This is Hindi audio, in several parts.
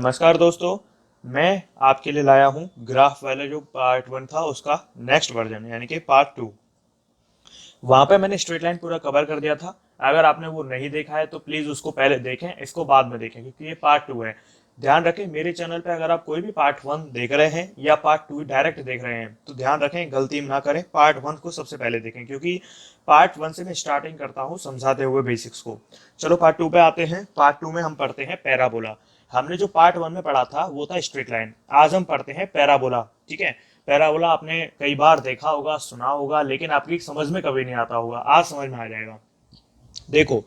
नमस्कार दोस्तों। मैं आपके लिए लाया हूँ ग्राफ वाला जो पार्ट 1 था उसका नेक्स्ट वर्जन यानी कि पार्ट 2। वहां पे मैंने स्ट्रेट लाइन पूरा कवर कर दिया था। अगर आपने वो नहीं देखा है तो प्लीज उसको पहले देखें, इसको बाद में देखें क्योंकि ये पार्ट 2 है। ध्यान रखें, मेरे चैनल पे अगर आप कोई भी पार्ट 1 देख रहे हैं या पार्ट 2 डायरेक्ट देख रहे हैं तो ध्यान रखें, गलती ना करें, पार्ट 1 को सबसे पहले देखें क्योंकि पार्ट 1 से मैं स्टार्टिंग करता हूँ समझाते हुए बेसिक्स को। चलो पार्ट 2 पे आते हैं। पार्ट 2 में हम पढ़ते हैं पैराबोला। हमने जो पार्ट 1 में पढ़ा था वो था स्ट्रेट लाइन, आज हम पढ़ते हैं पैराबोला। ठीक है, पैराबोला आपने कई बार देखा होगा, सुना होगा, लेकिन आपकी समझ में कभी नहीं आता होगा, आज समझ में आ जाएगा। देखो,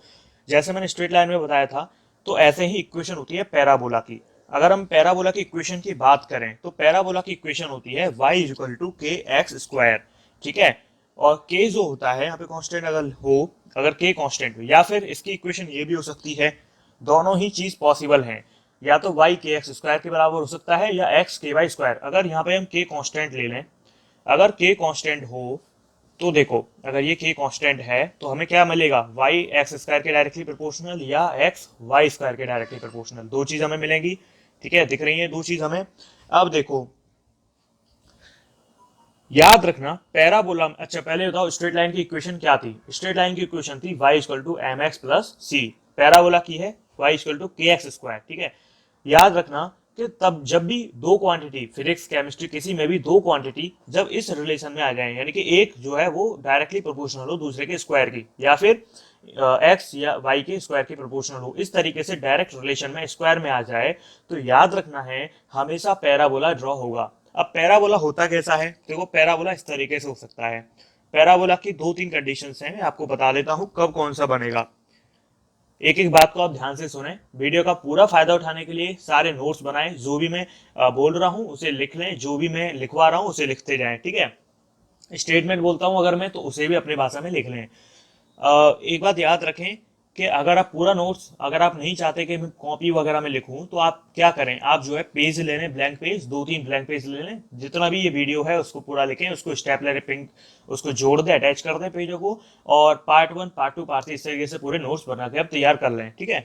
जैसे मैंने स्ट्रेट लाइन में बताया था तो ऐसे ही इक्वेशन होती है पैराबोला की। अगर हम पैराबोला की इक्वेशन की बात करें तो पैराबोला की इक्वेशन होती है y equal to k x square. ठीक है, और k जो होता है यहाँ पे कांस्टेंट अगर हो, अगर k कांस्टेंट हो, या फिर इसकी इक्वेशन ये भी हो सकती है, दोनों ही चीज पॉसिबल हैं। या तो y के एक्स स्क्वायर के बराबर हो सकता है या x के वाई स्क्वायर। अगर यहाँ पे हम k कांस्टेंट ले लें, अगर k कांस्टेंट हो तो देखो, अगर ये k कांस्टेंट है तो हमें क्या मिलेगा, y एक्स स्क्वायर के डायरेक्टली प्रोपोर्शनल या x वाई स्क्वायर के डायरेक्टली प्रोपोर्शनल, दो चीज हमें मिलेंगी। ठीक है, दिख रही है दो चीज हमें। अब देखो, याद रखना पैराबोला, अच्छा पहले बताओ स्ट्रेट लाइन की इक्वेशन क्या थी। स्ट्रेट लाइन की इक्वेशन थी y equal to m x plus c. Parabola की है y equal to k x square. ठीक है, याद रखना कि तब जब भी दो क्वांटिटी, फिजिक्स केमिस्ट्री किसी में भी दो क्वांटिटी जब इस रिलेशन में आ जाए, यानी कि एक जो है वो डायरेक्टली प्रोपोर्शनल हो दूसरे के स्क्वायर की, या फिर एक्स या वाई के स्क्वायर की प्रोपोर्शनल हो, इस तरीके से डायरेक्ट रिलेशन में स्क्वायर में आ जाए, तो याद रखना है हमेशा पैराबोला ड्रॉ होगा। अब पैराबोला होता कैसा है, देखो पैराबोला इस तरीके से हो सकता है। पैराबोला की दो तीन कंडीशंस हैं, मैं आपको बता देता हूं कब कौन सा बनेगा। एक एक बात को आप ध्यान से सुने, वीडियो का पूरा फायदा उठाने के लिए सारे नोट्स बनाएं, जो भी मैं बोल रहा हूं उसे लिख लें, जो भी मैं लिखवा रहा हूं उसे लिखते जाएं। ठीक है, स्टेटमेंट बोलता हूं अगर मैं तो उसे भी अपनी भाषा में लिख लें। एक बात याद रखें कि अगर आप पूरा नोट्स, अगर आप नहीं चाहते कि मैं कॉपी वगैरह में लिखूं तो आप क्या करें, आप जो है पेज ले लें, ब्लैंक पेज, दो तीन ब्लैंक पेज ले लें, जितना भी ये वीडियो है उसको पूरा लिखें, उसको स्टेपलर पिंक उसको जोड़ दें, अटैच कर दें पेजों को, और पार्ट 1 पार्ट 2 पार्ट 3 इस तरीके से पूरे नोट्स बना के आप तैयार कर लें। ठीक है,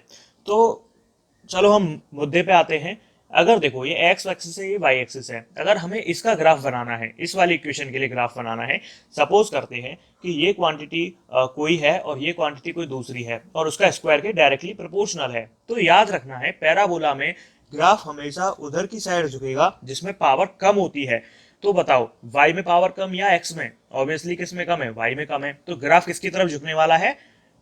तो चलो हम मुद्दे पे आते हैं। अगर देखो ये एक्स एक्सिस है, ये वाई एक्सिस है, अगर हमें इसका ग्राफ बनाना है, इस वाली इक्वेशन के लिए ग्राफ बनाना है, सपोज करते हैं कि ये क्वांटिटी कोई है और ये क्वांटिटी कोई दूसरी है और उसका स्क्वायर के डायरेक्टली प्रोपोर्शनल है, तो याद रखना है पैराबोला में ग्राफ हमेशा उधर की साइड झुकेगा जिसमें पावर कम होती है। तो बताओ y में पावर कम या x में, ऑब्वियसली किस में कम है, y में कम है, तो ग्राफ किसकी तरफ झुकने वाला है,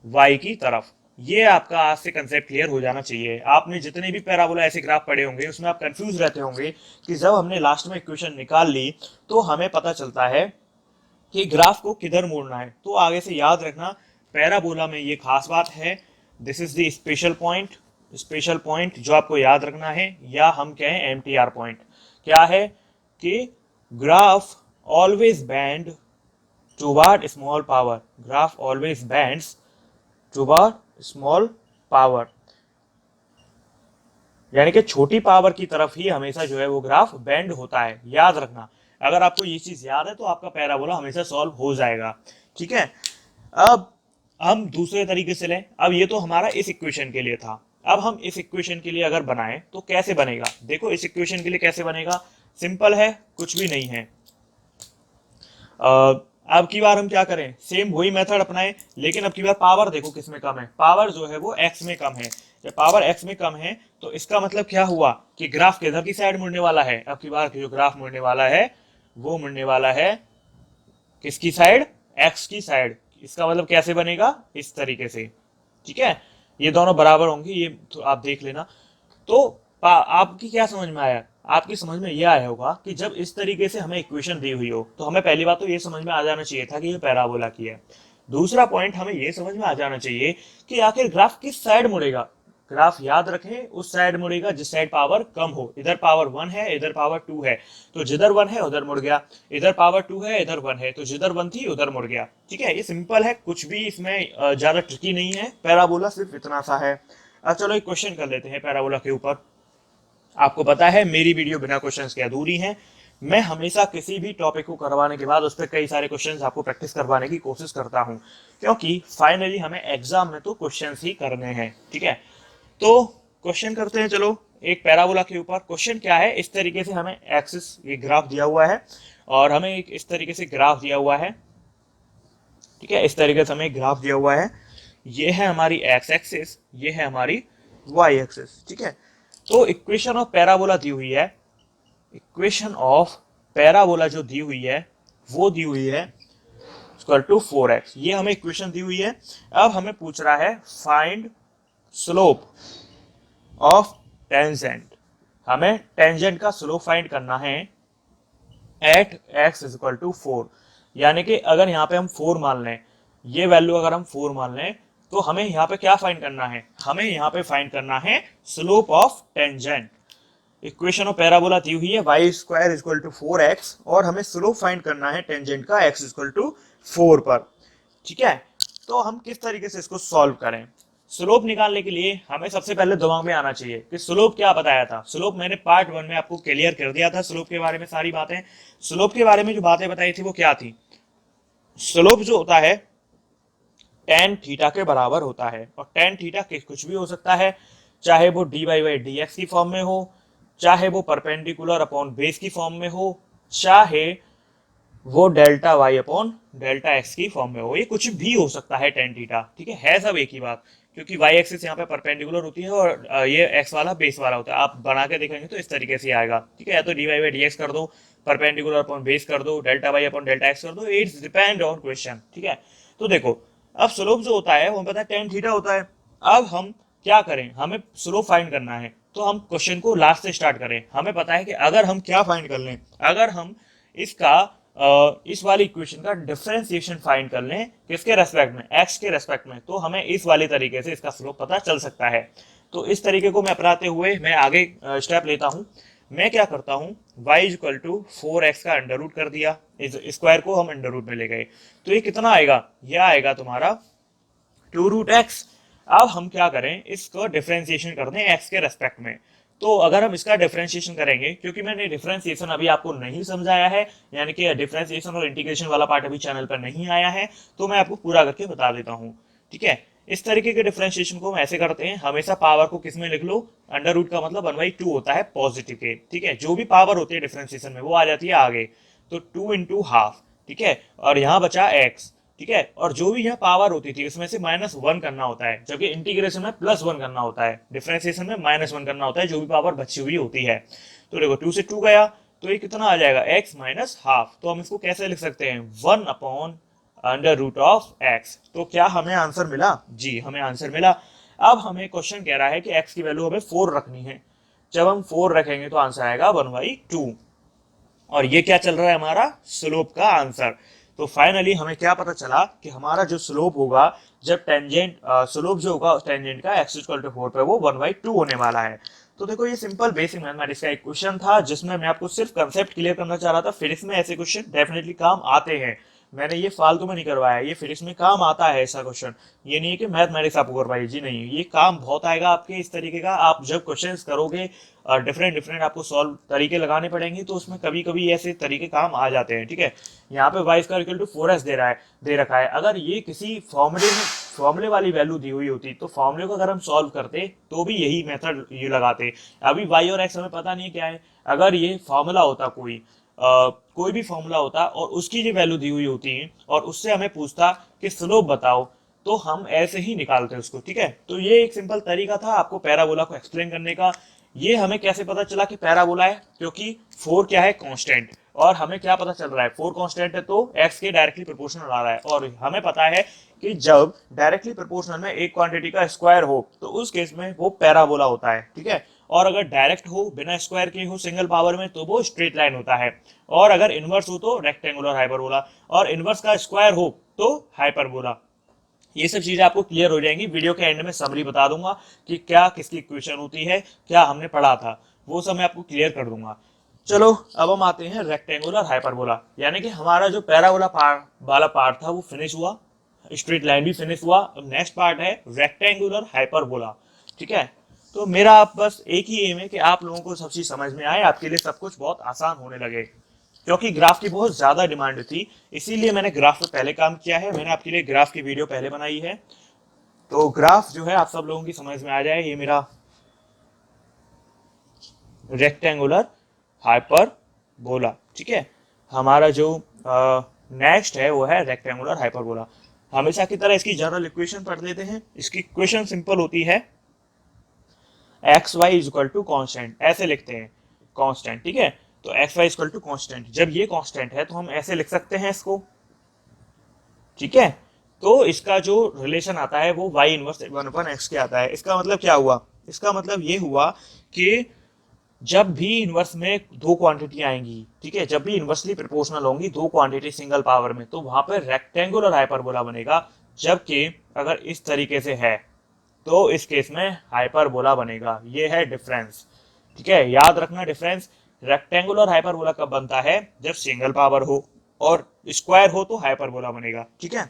y की तरफ। ये आपका आज से कंसेप्ट क्लियर हो जाना चाहिए। आपने जितने भी पैराबोला ऐसे ग्राफ पढ़े होंगे उसमें आप कंफ्यूज रहते होंगे कि जब हमने लास्ट में इक्वेशन निकाल ली तो हमें पता चलता है कि ग्राफ को किधर मोड़ना है। तो आगे से याद रखना, पैराबोला में ये खास बात है, this is the special point. Special point जो आपको याद रखना है, या हम कहें एमटीआर पॉइंट, क्या है कि graph always bend toward small power, graph always bends toward small power, यानी कि छोटी पावर की तरफ ही हमेशा जो है वो ग्राफ बेंड होता है। याद रखना, अगर आपको ये चीज याद है तो आपका पैराबोला हमेशा सॉल्व हो जाएगा। ठीक है, अब हम दूसरे तरीके से लें। अब ये तो हमारा इस इक्वेशन के लिए था, अब हम इस इक्वेशन के लिए अगर बनाएं तो कैसे बनेगा। देखो इस इक्वेशन के लिए कैसे बनेगा, सिंपल है, कुछ भी नहीं है। अब की बार हम क्या करें, सेम वही मेथड अपनाएं, लेकिन अब की बार पावर देखो किस में कम है, पावर जो है वो x में कम है। जब पावर x में कम है तो इसका मतलब क्या हुआ कि ग्राफ किधर की साइड मुड़ने वाला है, अब की बार जो ग्राफ मुड़ने वाला है वो मुड़ने वाला है किसकी साइड, x की साइड। इसका मतलब कैसे बनेगा, इस तरीके से। ठीक है, ये दोनों बराबर होंगे, ये तो आप देख लेना। तो आपकी क्या समझ में आया, आपकी समझ में यह आया होगा कि जब इस तरीके से हमें इक्वेशन दी हुई हो तो हमें पहली बात तो ये समझ में आ जाना चाहिए था कि ये पैराबोला की है। दूसरा पॉइंट हमें ये समझ में आ जाना चाहिए कि आखिर ग्राफ किस साइड मुड़ेगा। ग्राफ याद रखें उस साइड मुड़ेगा जिस साइड पावर कम हो, इधर पावर 1 है इधर पावर 2 है तो जिधर 1 है उधर मुड़ गया, इधर पावर 2 है इधर 1 है तो जिधर 1 थी उधर मुड़ गया। ठीक है, ये सिंपल है, कुछ भी इसमें ज्यादा ट्रिकी नहीं है, पैराबोला सिर्फ इतना सा है। अब चलो एक क्वेश्चन कर लेते हैं पैराबोला के ऊपर। आपको पता है मेरी वीडियो बिना क्वेश्चंस के अधूरी है, मैं हमेशा किसी भी टॉपिक को करवाने के बाद उस पर कई सारे क्वेश्चंस आपको प्रैक्टिस करवाने की कोशिश करता हूं, क्योंकि फाइनली हमें एग्जाम में तो क्वेश्चंस ही करने हैं। ठीक है, तो क्वेश्चन करते हैं। चलो एक पैराबोला के ऊपर क्वेश्चन क्या है, इस तरीके से हमें एक्सिस ये ग्राफ दिया हुआ है और हमें एक इस तरीके से ग्राफ दिया हुआ है, ठीक है, इस तरीके से हमें ग्राफ दिया हुआ है, ये है हमारी एक्स एक्सिस, ये है हमारी वाई एक्सिस, ठीक है। तो इक्वेशन ऑफ पैराबोला दी हुई है, इक्वेशन ऑफ पैराबोला जो दी हुई है वो दी हुई है इक्वल टू 4x, ये हमें इक्वेशन दी हुई है। अब हमें पूछ रहा है फाइंड स्लोप ऑफ टेंजेंट, हमें टेंजेंट का स्लोप फाइंड करना है एट x इज इक्वल टू 4, यानी कि अगर यहाँ पे हम 4 मान लें, ये वैल्यू अगर हम 4 मान लें तो हमें यहाँ पे क्या फाइंड करना है, हमें यहाँ पे फाइंड करना है slope of tangent. Equation of parabola दी हुई है y square is equal to 4x और हमें स्लोप फाइंड करना है टेंजेंट का x इज इक्वल टू 4 पर, ठीक है। तो हम किस तरीके से इसको सॉल्व करें, स्लोप निकालने के लिए हमें सबसे पहले दिमाग में आना चाहिए कि स्लोप क्या बताया था। स्लोप मैंने पार्ट 1 में आपको क्लियर कर दिया था, स्लोप के बारे में सारी बातें, स्लोप के बारे में जो बातें बताई थी वो क्या थी, स्लोप जो होता है tan थीटा के बराबर होता है और tan थीटा कुछ भी हो सकता है, चाहे वो dy बाई dx की फॉर्म में हो, चाहे वो परपेंडिकुलर अपॉन बेस की फॉर्म में हो, चाहे वो delta y upon delta x की फॉर्म में हो, ये कुछ भी हो सकता है tan थीटा, ठीक है सब एक ही बात, क्योंकि वाई एक्सिस यहाँ पे परपेंडिकुलर होती है और ये एक्स वाला बेस वाला होता है। आप बना के देखेंगे तो इस तरीके से आएगा, ठीक है, या तो d y by d x कर दो, परपेंडिकुलर अपॉन बेस कर दो, delta y upon delta x कर दो, इट्स डिपेंड ऑन क्वेश्चन, ठीक है। तो देखो अब स्लोप जो होता है वो पता है tan थीटा होता है। अब हम क्या करें, हमें स्लोप फाइंड करना है, तो हम क्वेश्चन को लास्ट से स्टार्ट करें। हमें पता है कि अगर हम क्या फाइंड कर लें, अगर हम इसका इस वाली इक्वेशन का डिफरेंशिएशन फाइंड कर लें किसके रेस्पेक्ट में, x के रेस्पेक्ट में, तो हमें इस वाली तरीके से इसका स्लोप पता चल सकता है। तो इस तरीके को मैं अपनाते हुए मैं आगे स्टेप लेता हूं। मैं क्या करता हूं, y इक्वल टू 4x का अंडर रूट कर दिया, इस स्क्वायर को हम अंडर रूट में ले गए, तो ये कितना आएगा, यह आएगा तुम्हारा 2 रूट एक्स। अब हम क्या करें, इसको डिफरेंशिएशन कर दें x के रेस्पेक्ट में। तो अगर हम इसका डिफरेंशिएशन करेंगे, क्योंकि मैंने डिफरेंशिएशन अभी आपको नहीं समझाया है, यानी कि डिफरेंशिएशन और इंटीग्रेशन वाला पार्ट अभी चैनल पर नहीं आया है, तो मैं आपको पूरा करके बता देता हूँ, ठीक है। इस तरीके के डिफरेंशिएशन को हम ऐसे करते हैं, हमेशा पावर को किस में लिख लो, अंडर रूट का मतलब 1/2 होता है पॉजिटिव के, ठीक है, जो भी पावर होती है डिफरेंशिएशन में वो आ जाती है आगे, तो 2 इंटू हाफ, ठीक है, और यहाँ बचा x, ठीक है, और जो भी यहाँ पावर होती थी उसमें से -1 करना होता है, जबकि इंटीग्रेशन में +1 करना होता है, डिफरेंशिएशन में -1 करना होता है, जो भी पावर बची हुई होती है। तो देखो 2 से 2 गया तो ये कितना आ जाएगा, x माइनस हाफ। तो हम इसको कैसे लिख सकते हैं, 1 upon under root of x। तो क्या हमें आंसर मिला, जी हमें आंसर मिला। अब हमें क्वेश्चन कह रहा है कि x की वैल्यू हमें 4 रखनी है, जब हम 4 रखेंगे तो आंसर आएगा 1/2, और ये क्या चल रहा है हमारा स्लोप का आंसर। तो फाइनली हमें क्या पता चला कि हमारा जो स्लोप होगा, जब टेंजेंट स्लोप जो होगा टेंजेंट का x इक्वल टू 4 पे वो 1/2 होने वाला है। तो देखो ये सिंपल बेसिक मैथमेटिक्स का एक क्वेश्चन था जिसमें मैं आपको सिर्फ कंसेप्ट क्लियर करना चाह रहा था। फिजिक्स में ऐसे क्वेश्चन डेफिनेटली काम आते हैं, मैंने ये फालतू में नहीं करवाया, ये फिजिक्स में काम आता है ऐसा क्वेश्चन, ये नहीं है कि मैथमेटिक्स आपको करवाइए, जी नहीं, ये काम बहुत आएगा आपके इस तरीके का। आप जब क्वेश्चंस करोगे डिफरेंट आपको सॉल्व तरीके लगाने पड़ेंगे, तो उसमें कभी कभी ऐसे तरीके काम आ जाते हैं, ठीक है। यहाँ पे y square equal to 4s दे रखा है, अगर ये किसी फॉर्मूले वाली वैल्यू दी हुई होती तो फॉर्मूले को अगर हम सॉल्व करते तो भी यही मेथड ये लगाते। अभी y और x हमें पता नहीं क्या है, अगर ये फॉर्मूला होता कोई भी फॉर्मूला होता और उसकी जो वैल्यू दी हुई होती है और उससे हमें पूछता कि स्लोप बताओ, तो हम ऐसे ही निकालते उसको, ठीक है। तो ये एक सिंपल तरीका था आपको पैराबोला को एक्सप्लेन करने का। ये हमें कैसे पता चला कि पैराबोला है, क्योंकि 4 क्या है, कांस्टेंट, और हमें क्या पता चल रहा है 4 कांस्टेंट है तो x के डायरेक्टली प्रोपोर्शनल आ रहा है, और हमें पता है कि जब डायरेक्टली प्रोपोर्शनल में एक क्वांटिटी का स्क्वायर हो तो उस केस में वो पैराबोला होता है, ठीक है। और अगर डायरेक्ट हो, बिना स्क्वायर के हो, सिंगल पावर में, तो वो स्ट्रेट लाइन होता है, और अगर इनवर्स हो तो रेक्टेंगुलर हाइपरबोला, और इनवर्स का स्क्वायर हो तो हाइपरबोला। ये सब चीजें आपको क्लियर हो जाएंगी। वीडियो के एंड में समरी बता दूंगा कि क्या किसकी इक्वेशन होती है, क्या हमने पढ़ा था, वो सब मैं आपको क्लियर कर दूंगा। चलो अब हम आते हैं रेक्टेंगुलर हाइपरबोला, यानी कि हमारा जो पैराबोला वाला पार्ट था वो फिनिश हुआ, स्ट्रेट लाइन भी फिनिश हुआ। अब नेक्स्ट पार्ट है रेक्टेंगुलर हाइपरबोला, ठीक है। तो मेरा बस एक ही एम है कि आप लोगों को सब चीज समझ में आए, आपके लिए सब कुछ बहुत आसान होने लगे, क्योंकि ग्राफ की बहुत ज्यादा डिमांड थी, इसीलिए मैंने ग्राफ पे पहले काम किया है। मैंने आपके लिए ग्राफ की वीडियो पहले बनाई है, तो ग्राफ जो है आप सब लोगों की समझ में आ जाए। ये मेरा रेक्टेंगुलर हाइपरबोला। ठीक है, हमारा जो नेक्स्ट है वो है रेक्टेंगुलर हाइपरबोला। हमेशा की तरह इसकी जनरल इक्वेशन पढ़ लेते हैं। इसकी इक्वेशन सिंपल होती है x y is equal to constant, ऐसे लिखते हैं कॉन्स्टेंट। ठीक है, तो x y equal to constant, जब ये कॉन्स्टेंट है तो हम ऐसे लिख सकते हैं इसको। ठीक है, तो इसका जो रिलेशन आता है वो y इनवर्स 1/x के आता है। इसका मतलब क्या हुआ, इसका मतलब ये हुआ कि जब भी इनवर्स में दो क्वांटिटी आएंगी, ठीक है, जब भी इनवर्सली प्रोपोर्शनल होंगी दो क्वांटिटी सिंगल पावर में, तो वहां पर रेक्टेंगुलर हाइपरबोला बनेगा। जबकि अगर इस तरीके से है तो इस केस में हाइपरबोला बनेगा। ये है डिफरेंस। ठीक है, याद रखना डिफरेंस। रेक्टेंगुलर हाइपरबोला कब बनता है, जब सिंगल पावर हो, और स्क्वायर हो तो हाइपरबोला बनेगा। ठीक है,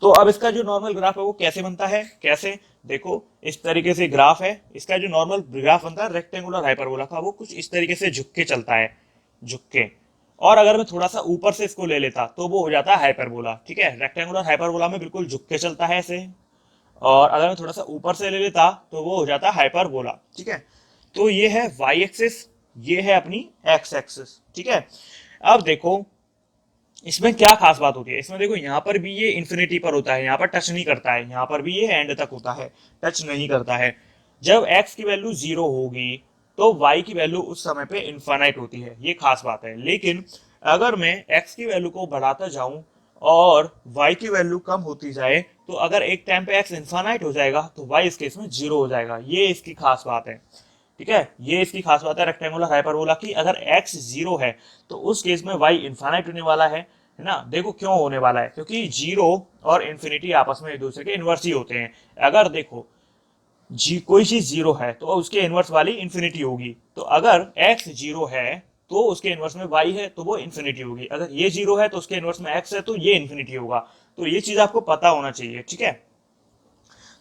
तो अब इसका जो नॉर्मल ग्राफ है वो कैसे बनता है, कैसे, देखो इस तरीके से ग्राफ है। इसका जो नॉर्मल ग्राफ बनता है रेक्टेंगुलर हाइपरबोला का, वो कुछ इस तरीके से झुक के चलता है, झुक के। और अगर मैं थोड़ा सा ऊपर से इसको ले लेता तो वो हो जाता है हाइपरबोला। ठीक है, रेक्टेंगुलर हाइपरबोला में बिल्कुल झुक के चलता है ऐसे, और अगर मैं थोड़ा सा ऊपर से ले लेता तो वो हो जाता है हाइपरबोला। ठीक है, तो ये है वाई एक्सिस, ये है अपनी एक्स एक्सिस। ठीक है, अब देखो इसमें क्या खास बात होती है, इसमें देखो यहाँ पर भी ये इन्फिनिटी पर होता है, यहाँ पर टच नहीं करता है, यहाँ पर भी ये एंड तक होता है, टच नहीं करता है। जब x की वैल्यू 0 होगी तो y की वैल्यू उस समय पे इन्फानाइट होती है, ये खास बात है। लेकिन अगर मैं x की वैल्यू को बढ़ाता जाऊं और y की वैल्यू कम होती जाए, तो अगर एक टाइम पे x इन्फानाइट हो जाएगा तो y इस केस में 0 हो जाएगा। ये इसकी खास बात है। ठीक है, ये इसकी खास बात है रेक्टेंगुलर हाइपरबोला की। अगर x 0 है तो उस केस में y इन्फानाइट होने वाला है ना। देखो क्यों होने वाला है, क्योंकि 0 और इन्फिनिटी आपस में एक दूसरे के इनवर्स ही होते हैं। अगर देखो कोई चीज 0 है तो उसके इनवर्स वाली इन्फिनिटी होगी, तो अगर x 0 है तो उसके इनवर्स में y है तो वो इन्फिनिटी होगी। अगर ये 0 है तो उसके इनवर्स में x है तो ये इन्फिनिटी होगा। तो ये चीज आपको पता होना चाहिए। ठीक है,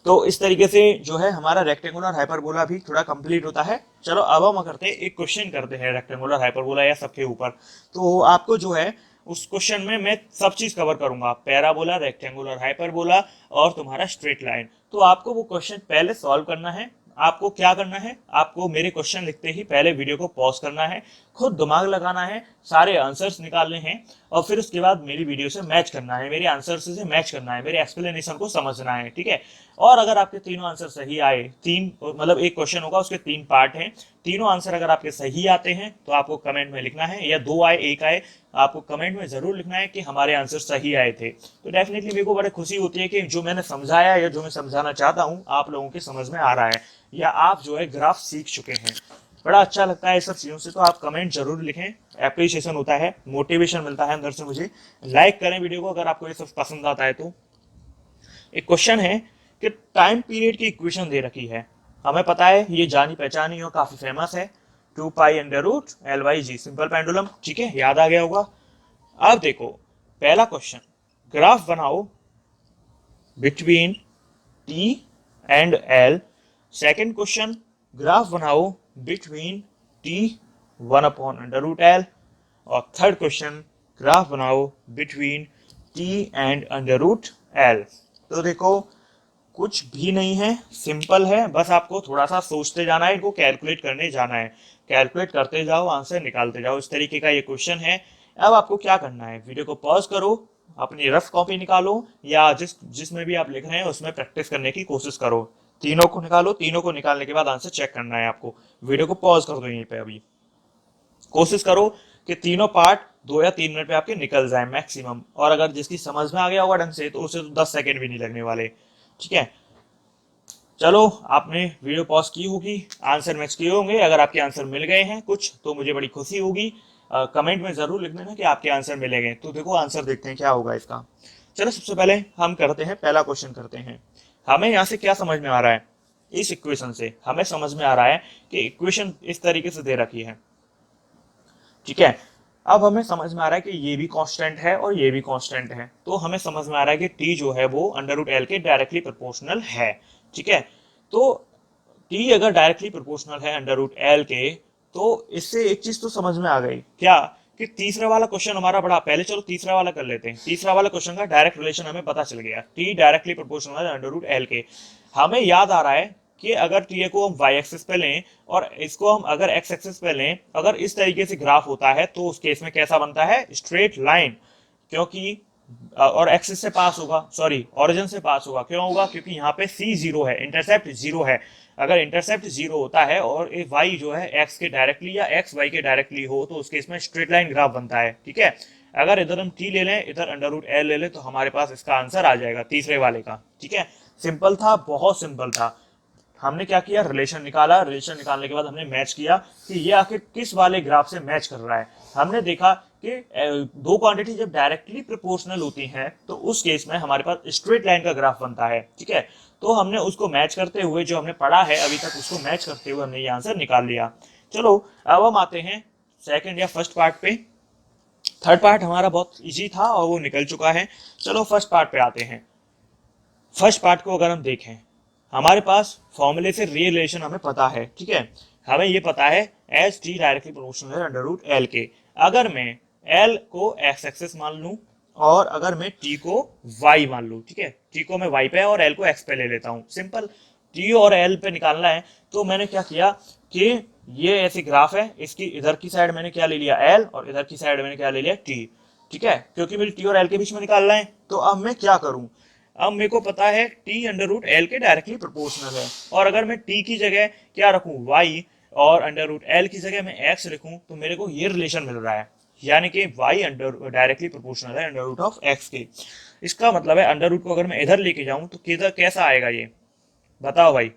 तो इस तरीके से जो है हमारा रेक्टेंगुलर हाइपरबोला भी थोड़ा कंप्लीट होता है। चलो अब हम करते हैं एक क्वेश्चन करते हैं रेक्टेंगुलर हाइपरबोला या सबके ऊपर। तो आपको जो है उस क्वेश्चन में मैं सब चीज कवर करूंगा, पैराबोला, रेक्टेंगुलर हाइपरबोला और तुम्हारा स्ट्रेट लाइन। तो आपको वो क्वेश्चन पहले सॉल्व करना है। आपको क्या करना है, आपको मेरे क्वेश्चन लिखते ही पहले वीडियो को पॉज करना है, खुद दिमाग लगाना है, सारे आंसर्स निकालने हैं, और फिर उसके बाद मेरी वीडियो से मैच करना है, मेरे आंसर से मैच करना है, मेरे एक्सप्लेनेशन को समझना है। ठीक है, और अगर आपके तीनों आंसर सही आए, तीन मतलब एक क्वेश्चन होगा उसके तीन पार्ट हैं, तीनों आंसर अगर आपके सही आते हैं तो आपको कमेंट में लिखना है, या दो आए एक आए, आपको कमेंट में जरूर लिखना है कि हमारे आंसर सही आए थे। तो डेफिनेटली मेरे को बड़ी खुशी होती है कि जो मैंने समझाया या जो मैं समझाना चाहता हूँ आप लोगों के समझ में आ रहा है, या आप जो है ग्राफ सीख चुके हैं। बड़ा अच्छा लगता है इस सब चीज़ों से। तो आप कमेंट जरूर लिखें, एप्रिशिएशन होता है, मोटिवेशन मिलता है अंदर से मुझे। लाइक करें वीडियो को अगर आपको ये सब पसंद आता है तो। एक क्वेश्चन है कि टाइम पीरियड की इक्वेशन दे रखी है, हमें पता है ये जानी पहचानी और काफी फेमस है, 2π√L/g सिंपल पेंडुलम। ठीक है, याद आ गया होगा। अब देखो पहला क्वेश्चन, ग्राफ बनाओ between T and L. Second question, graph बनाओ बिटवीन टी 1/√L। और थर्ड क्वेश्चन, ग्राफ बनाओ बिटवीन टी एंड √L। तो देखो कुछ भी नहीं है, सिंपल है, बस आपको थोड़ा सा सोचते जाना है, इनको कैलकुलेट करने जाना है, कैलकुलेट करते जाओ, आंसर निकालते जाओ। इस तरीके का ये क्वेश्चन है। अब आपको क्या करना है, वीडियो को पॉज करो, अपनी रफ कॉपी निकालो, या जिसमें भी आप लिख रहे हैं उसमें प्रैक्टिस करने की कोशिश करो। तीनों को निकालो, तीनों को निकालने के बाद आंसर चेक करना है आपको। वीडियो को पॉज कर दो यहीं पे अभी, कोशिश करो कि तीनों पार्ट 2 या 3 मिनट में आपके निकल जाए मैक्सिमम। और अगर जिसकी समझ में आ गया होगा ढंग से तो उसे तो 10 सेकेंड भी नहीं लगने वाले। ठीक है, चलो आपने वीडियो पॉज की होगी, आंसर मैच किए होंगे। अगर आपके आंसर मिल गए हैं कुछ तो मुझे बड़ी खुशी होगी। कमेंट में जरूर लिख देना कि आपके आंसर मिले गए। तो देखो आंसर देखते हैं क्या होगा इसका। चलो सबसे पहले हम करते हैं, पहला क्वेश्चन करते हैं। हमें यहाँ से क्या समझ में आ रहा है, इस इक्वेशन से हमें समझ में आ रहा है कि इक्वेशन इस तरीके से दे रखी है। ठीक है, अब हमें समझ में आ रहा है कि ये भी कांस्टेंट है और ये भी कांस्टेंट है, तो हमें समझ में आ रहा है कि टी जो है वो √L के डायरेक्टली प्रोपोर्शनल है। ठीक है, तो टी अगर डायरेक्टली प्रोपोर्शनल है √L के, तो इससे एक चीज तो समझ में आ गई क्या, कि तीसरा वाला क्वेश्चन हमारा बड़ा, पहले चलो तीसरा वाला कर लेते हैं। तीसरा वाला क्वेश्चन का डायरेक्ट रिलेशन हमें पता चल गया, टी डायरेक्टली प्रोपोर्शनल है √L के। हमें याद आ रहा है कि अगर टी ए को हम वाई एक्सिस पे लें और इसको हम अगर एक्स एक्सिस पे लें, अगर इस तरीके से ग्राफ होता है तो उस केस में कैसा बनता है, स्ट्रेट लाइन। क्योंकि और एक्सिस से पास होगा, सॉरी ओरिजिन से पास होगा। क्यों होगा, क्योंकि यहाँ पे सी जीरो है, इंटरसेप्ट जीरो है। अगर इंटरसेप्ट जीरो होता है और वाई जो है एक्स के डायरेक्टली या एक्स वाई के डायरेक्टली हो तो उसके इसमें स्ट्रेट लाइन ग्राफ बनता है। ठीक है, अगर इधर हम टी ले लें, इधर अंडर रूट एल ले लें, तो हमारे पास इसका आंसर आ जाएगा तीसरे वाले का। ठीक है, सिंपल था, बहुत सिंपल था। हमने क्या किया, रिलेशन निकाला, रिलेशन निकालने के बाद हमने मैच किया कि ये आखिर किस वाले ग्राफ से मैच कर रहा है। हमने देखा कि दो क्वांटिटी जब डायरेक्टली प्रोपोर्शनल होती हैं तो उस केस में हमारे पास स्ट्रेट लाइन का ग्राफ बनता है। ठीक है, तो हमने उसको मैच करते हुए, जो हमने पढ़ा है अभी तक, उसको मैच करते हुए हमने ये आंसर निकाल लिया। चलो अब हम आते हैं सेकंड या फर्स्ट पार्ट पे। थर्ड पार्ट हमारा बहुत इजी था और वो निकल चुका है। चलो फर्स्ट पार्ट पे आते हैं। फर्स्ट पार्ट को अगर हम देखें, हमारे पास फॉर्मूले से रिलेशन हमें पता है। ठीक है, हमें ये पता है एस टी डायरेक्टली प्रोपोर्शनल है अंडर रूट एल के। अगर मैं एल को एक्स एक्सिस मान लूं और अगर मैं टी को वाई मान लूं, ठीक है, टी को मैं वाई पे और एल को एक्स पे ले लेता हूं। सिंपल, टी और एल पे निकालना है। तो मैंने क्या किया कि ये ऐसी ग्राफ है, इसकी इधर की साइड मैंने क्या ले लिया, एल, और इधर की साइड मैंने क्या ले लिया, टी। ठीक है, क्योंकि मुझे टी और एल के बीच में निकालना है। तो अब मैं क्या करूं, अब मेरे को पता है टी अंडर रूट एल के डायरेक्टली प्रोपोर्शनल है, और अगर मैं टी की जगह क्या रखूं, वाई, और अंडर रूट एल की जगह मैं एक्स रखूं, तो मेरे को ये रिलेशन मिल रहा है, यानी कि वाई अंडर डायरेक्टली प्रोपोर्शनल है अंडर रूट ऑफ एक्स के। इसका मतलब है अंडर रूट को अगर मैं इधर लेके जाऊं तो किधर कैसा आएगा, ये बताओ भाई।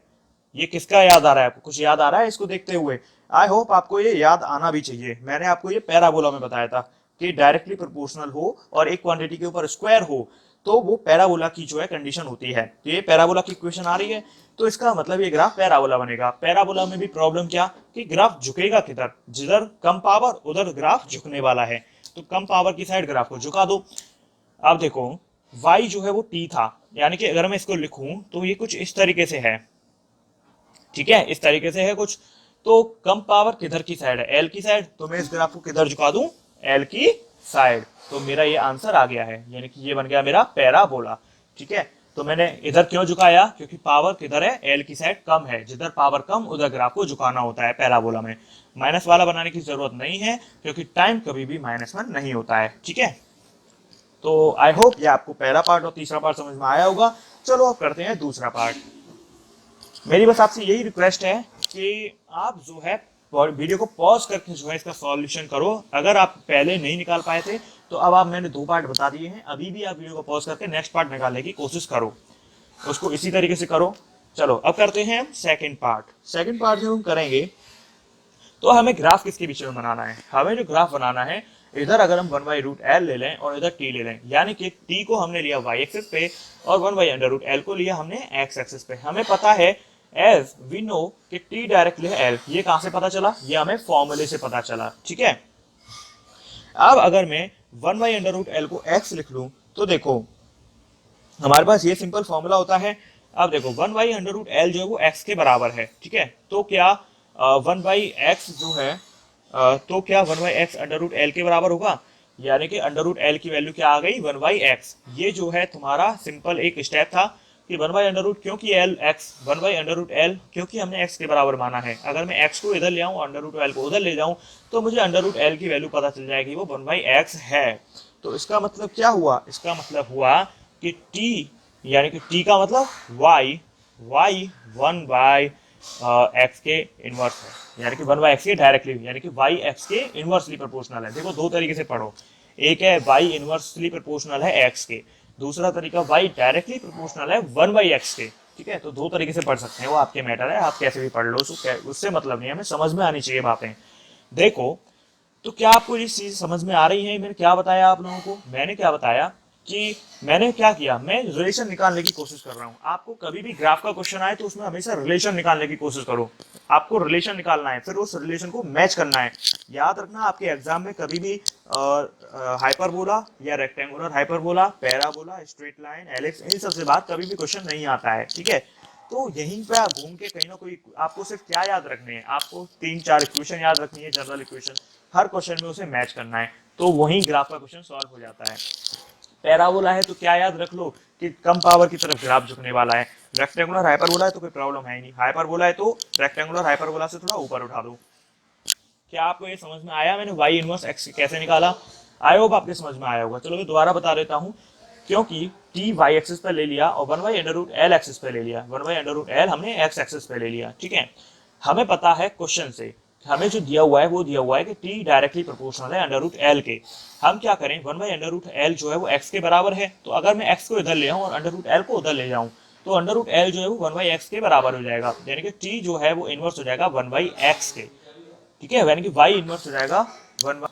ये किसका याद आ रहा है आपको, कुछ याद आ रहा है इसको देखते हुए? आई होप आपको ये याद आना भी चाहिए। मैंने आपको ये पैराबोला में बताया था कि डायरेक्टली प्रोपोर्शनल हो और एक क्वांटिटी के ऊपर स्क्वायर हो तो वो पैराबोला की जो है कंडीशन होती है। तो ये पैराबोला की इक्वेशन आ रही है, तो इसका मतलब ये ग्राफ पैराबोला बनेगा। पैराबोला में भी प्रॉब्लम क्या कि ग्राफ झुकेगा किधर, जिधर कम पावर उधर ग्राफ झुकने वाला है, तो कम पावर की साइड ग्राफ को झुका दो। अब देखो y जो है वो t था, यानी कि अगर मैं इसको लिखूं तो ये कुछ इस तरीके से है। ठीक है, इस तरीके से है कुछ। तो कम पावर किधर की साइड है, एल की साइड, तो मैं इस ग्राफ को किधर झुका दूं, एल की साइड। तो मेरा ये आंसर आ गया है, यानी कि ये बन गया मेरा पैराबोला। ठीक है, तो मैंने इधर क्यों झुकाया, क्योंकि पावर किधर है, एल की साइड कम है, जिधर पावर कम उधर ग्राफ को झुकाना होता है पैराबोला में। माइनस वाला बनाने की जरूरत नहीं है क्योंकि टाइम कभी भी -1 नहीं होता है। ठीक है, तो आई होप ये आपको पहला पार्ट और तीसरा पार्ट समझ में आया होगा। चलो अब करते हैं दूसरा पार्ट। मेरी बस आपसे यही रिक्वेस्ट है कि आप जो है वीडियो को पॉज करके जो है इसका सॉल्यूशन करो। अगर आप पहले नहीं निकाल पाए थे तो अब आप, मैंने 2 पार्ट बता दिए हैं, अभी भी आप वीडियो को पॉज करके नेक्स्ट पार्ट निकालने की कोशिश करो, उसको इसी तरीके से करो। चलो अब करते हैं हम सेकंड पार्ट। सेकंड पार्ट जो हम करेंगे तो हमें ग्राफ किसके बीच में बनाना है, हमें जो ग्राफ बनाना है, इधर अगर हम 1/√L ले लें और इधर t ले लें, यानी कि t को हमने लिया y एक्सिस पे और 1/√L को लिया हमने x एक्सिस पे। हमें पता है एज वी नो कि t डायरेक्टली है l। ये कहां से पता चला, ये हमें फॉर्मूले से पता चला। ठीक है, अब अगर मैं 1/√L को x लिख लूं तो देखो हमारे पास ये सिंपल फॉर्मूला होता है। अब देखो 1/√L जो है वो x के बराबर है। ठीक है, तो क्या 1/x जो है तो क्या 1/x अंडर रूट एल के बराबर होगा, यानी कि अंडर रूट एल की वैल्यू क्या आ गई, 1/x। ये जो है तुम्हारा सिंपल एक स्टेप था कि 1/√, क्योंकि एल एक्स, 1/√L क्योंकि हमने x के बराबर माना है। अगर मैं x को इधर ले आऊँ, अंडर रूट एल को उधर ले जाऊँ, तो मुझे अंडर रूट एल की वैल्यू पता चल जाएगी, वो 1/x है। तो इसका मतलब क्या हुआ, इसका मतलब हुआ कि t, यानी कि t का मतलब y 1/x के इनवर्स है, यानी कि 1/x के डायरेक्टली, यानी कि y x के इनवर्सली प्रोपोर्शनल है। देखो दो तरीके से पढ़ो, एक है y इनवर्सली प्रोपोर्शनल है x के, दूसरा तरीका y डायरेक्टली प्रोपोर्शनल है 1/x के। ठीक है, तो दो तरीके से पढ़ सकते हैं, वो आपके मैटर है, आप कैसे भी पढ़ लो, उससे मतलब नहीं है, हमें समझ में आनी चाहिए बातें। देखो तो क्या आपको ये चीज समझ में आ रही है, मैंने क्या बताया आप लोगों को, मैंने क्या बताया कि मैंने क्या किया, मैं रिलेशन निकालने की कोशिश कर रहा हूँ। आपको कभी भी ग्राफ का क्वेश्चन आए तो उसमें हमेशा रिलेशन निकालने की कोशिश करो। आपको रिलेशन निकालना है, फिर उस रिलेशन को मैच करना है। याद रखना आपके एग्जाम में कभी भी हाइपरबोला या rectangular hyperbola, parabola, straight line, ellipse, इन सब से बात कभी भी क्वेश्चन नहीं आता है। ठीक है, तो यहीं पे आप घूम के कहीं ना कोई, आपको सिर्फ क्या याद रखने हैं, आपको 3-4 इक्वेशन याद रखनी है, जनरल इक्वेशन, हर क्वेश्चन में उसे मैच करना है, तो वहीं ग्राफ का क्वेश्चन सॉल्व हो जाता है। पैराबोला है तो क्या याद रख लो कि कम पावर की तरफ ग्राफ झुकने वाला है। रेक्टेंगुलर हाइपरबोला है तो कोई प्रॉब्लम है ही नहीं, हाइपरबोला है तो रेक्टेंगुलर हाइपरबोला से थोड़ा ऊपर उठा दो। क्या आपको ये समझ में आया मैंने वाई इनवर्स एक्स कैसे निकाला? आई होप आपके समझ में आया होगा। चलो मैं दोबारा बता देता हूँ। क्योंकि टी वाई एक्सिस पे ले लिया और 1/√L एक्सिस पे ले लिया, 1/√L हमने एक्स एक्सिस पे ले लिया, ठीक है। हमें पता है क्वेश्चन से, हमें जो दिया हुआ है वो दिया हुआ है कि टी डायरेक्टली प्रोपोर्शनल है √L के। हम क्या करें, 1/√L जो है वो x के बराबर है, तो अगर मैं x को इधर ले आऊँ और √L को उधर ले जाऊँ तो √L जो है वो 1/x के बराबर हो जाएगा, यानी कि t जो है वो इनवर्स हो जाएगा 1/x के, ठीक है। यानी कि y इनवर्स हो जाएगा 1,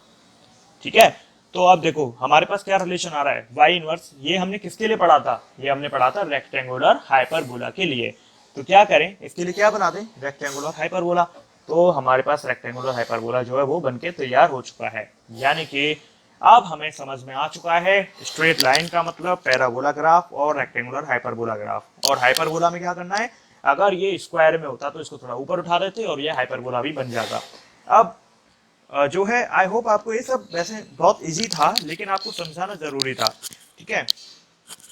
ठीक है। तो अब देखो हमारे पास क्या रिलेशन आ रहा है, y इनवर्स, ये हमने किसके लिए पढ़ा था, ये हमने पढ़ा था रेक्टेंगुलर हाइपरबोला के लिए। तो क्या करें, इसके लिए क्या बना दें, रेक्टेंगुलर हाइपरबोला। तो हमारे पास रेक्टेंगुलर हाइपरबोला जो है वो बनके तैयार हो चुका है। यानी कि अब हमें समझ में आ चुका है स्ट्रेट लाइन का मतलब, पैराबोला ग्राफ और रेक्टेंगुलर हाइपरबोला ग्राफ। और हाइपरबोला में क्या करना है, अगर ये स्क्वायर में होता तो इसको थोड़ा ऊपर उठा देते और ये हाइपरबोला भी बन जाता। अब जो है आई होप आपको ये सब वैसे बहुत इजी था, लेकिन आपको समझाना जरूरी था, ठीक है।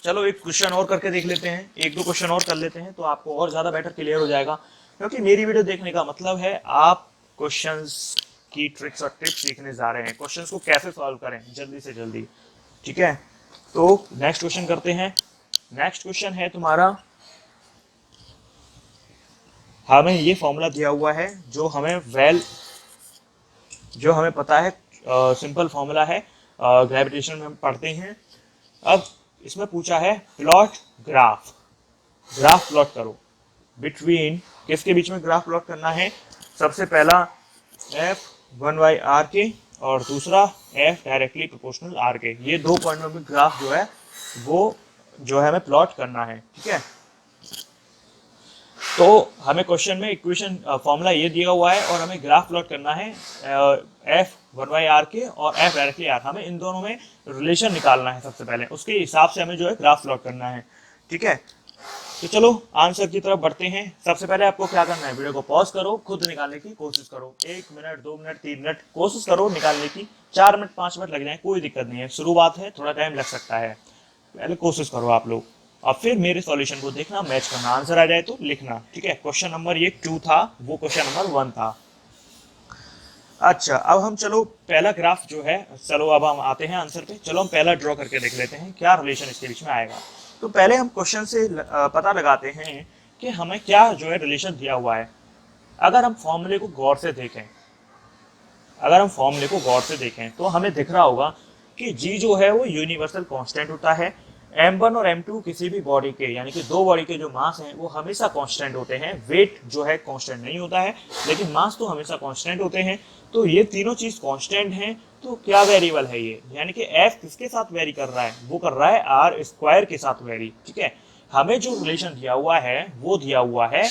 चलो एक क्वेश्चन और करके देख लेते हैं, एक दो क्वेश्चन और कर लेते हैं तो आपको और ज्यादा बेटर क्लियर हो जाएगा। क्योंकि मेरी वीडियो देखने का मतलब है आप क्वेश्चंस की ट्रिक्स और टिप्स सीखने जा रहे हैं, क्वेश्चंस को कैसे सॉल्व करें जल्दी से जल्दी, ठीक है। तो नेक्स्ट क्वेश्चन करते हैं। नेक्स्ट क्वेश्चन है तुम्हारा, हमें ये फॉर्मूला दिया हुआ है जो हमें पता है, सिंपल फॉर्मूला है, ग्रेविटेशन में हम पढ़ते हैं। अब इसमें पूछा है प्लॉट ग्राफ, ग्राफ प्लॉट करो बिटवीन, किसके बीच में ग्राफ प्लॉट करना है, सबसे पहला f 1/r के और दूसरा f डायरेक्टली प्रोपोर्शनल r के, ये दो पॉइंट में ग्राफ जो है वो जो है हमें प्लॉट करना है, ठीक है। तो हमें क्वेश्चन में इक्वेशन फॉर्मूला ये दिया हुआ है और हमें ग्राफ प्लॉट करना है f 1/r के और f डायरेक्टली r, हमें इन दोनों में रिलेशन निकालना है सबसे पहले, उसके हिसाब से हमें जो है ग्राफ प्लॉट करना है, ठीक है। तो चलो आंसर की तरफ बढ़ते हैं। सबसे पहले आपको क्या करना है, वीडियो को पॉज करो, खुद निकालने की कोशिश करो, 1 मिनट 2 मिनट 3 मिनट कोशिश करो निकालने की, 4 मिनट 5 मिनट लग जाए कोई दिक्कत नहीं है, शुरुआत है थोड़ा टाइम लग सकता है, पहले कोशिश करो आप लोग और फिर मेरे सॉल्यूशन को देखना, मैच करना, आंसर आ जाए तो लिखना, ठीक है। क्वेश्चन नंबर ये 2 था, वो क्वेश्चन नंबर 1 था। अच्छा अब हम चलो पहला ग्राफ जो है, चलो अब हम आते हैं आंसर पे, चलो हम पहला ड्रॉ करके देख लेते हैं क्या रिलेशन इसके बीच में आएगा। तो पहले हम क्वेश्चन से पता लगाते हैं कि हमें क्या जो है रिलेशन दिया हुआ है। अगर हम फॉर्मूले को गौर से देखें, तो हमें दिख रहा होगा कि g जो है वो यूनिवर्सल कांस्टेंट होता है, m1 और m2 किसी भी बॉडी के, यानी कि दो बॉडी के जो मास हैं वो हमेशा कांस्टेंट होते हैं, वेट जो है कांस्टेंट नहीं होता है लेकिन मास तो हमेशा कांस्टेंट होते हैं। तो ये तीनों चीज कांस्टेंट हैं, तो क्या वेरिएबल है ये, यानी कि f किसके साथ वेरी कर रहा है, वो कर रहा है r स्क्वायर के साथ वेरी, ठीक है। हमें जो रिलेशन दिया हुआ है वो दिया हुआ है,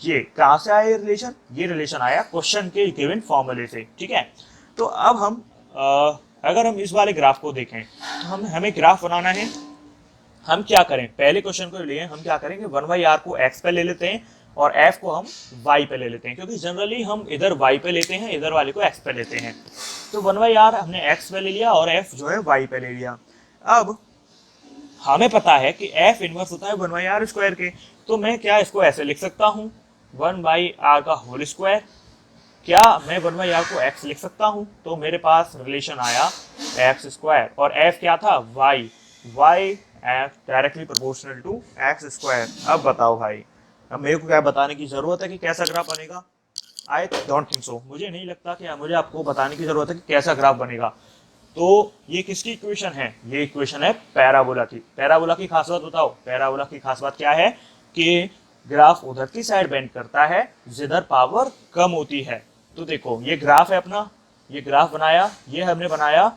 ये कहाँ से आया ये रिलेशन, ये रिलेशन आया क्वेश्चन के गिवन फॉर्मूले से, ठीक है। तो अब हम अगर हम इस वाले ग्राफ को देखें तो हमें ग्राफ बनाना है। हम क्या करें, पहले क्वेश्चन को लिए हम क्या करेंगे, 1/r को x पे ले लेते हैं और f को हम y पे ले लेते हैं, क्योंकि जनरली हम इधर y पे लेते हैं, इधर वाले को x पे लेते हैं। तो 1/r हमने x पे ले लिया और f जो है y पे ले लिया। अब हमें पता है कि f इनवर्स होता है 1/r स्क्वायर के, तो मैं क्या इसको ऐसे लिख सकता हूँ 1/r का होल स्क्वायर, क्या मैं 1/r को x लिख सकता हूँ, तो मेरे पास रिलेशन आया x स्क्वायर और f क्या था y f directly proportional to x square. अब बताओ भाई, अब मेरे को क्या बताने की जरूरत है कि कैसा ग्राफ बनेगा, आई डोंट थिंक सो, मुझे नहीं लगता कि मुझे आपको बताने की जरूरत है कि कैसा ग्राफ बनेगा। तो ये किसकी इक्वेशन है, ये इक्वेशन है पैराबोला की। पैराबोला की खास बात बताओ, पैराबोला की खास बात क्या है कि ग्राफ उधर की साइड बेंड करता है जिधर पावर कम होती है। तो देखो ये ग्राफ है अपना, ये ग्राफ बनाया, ये हमने बनाया,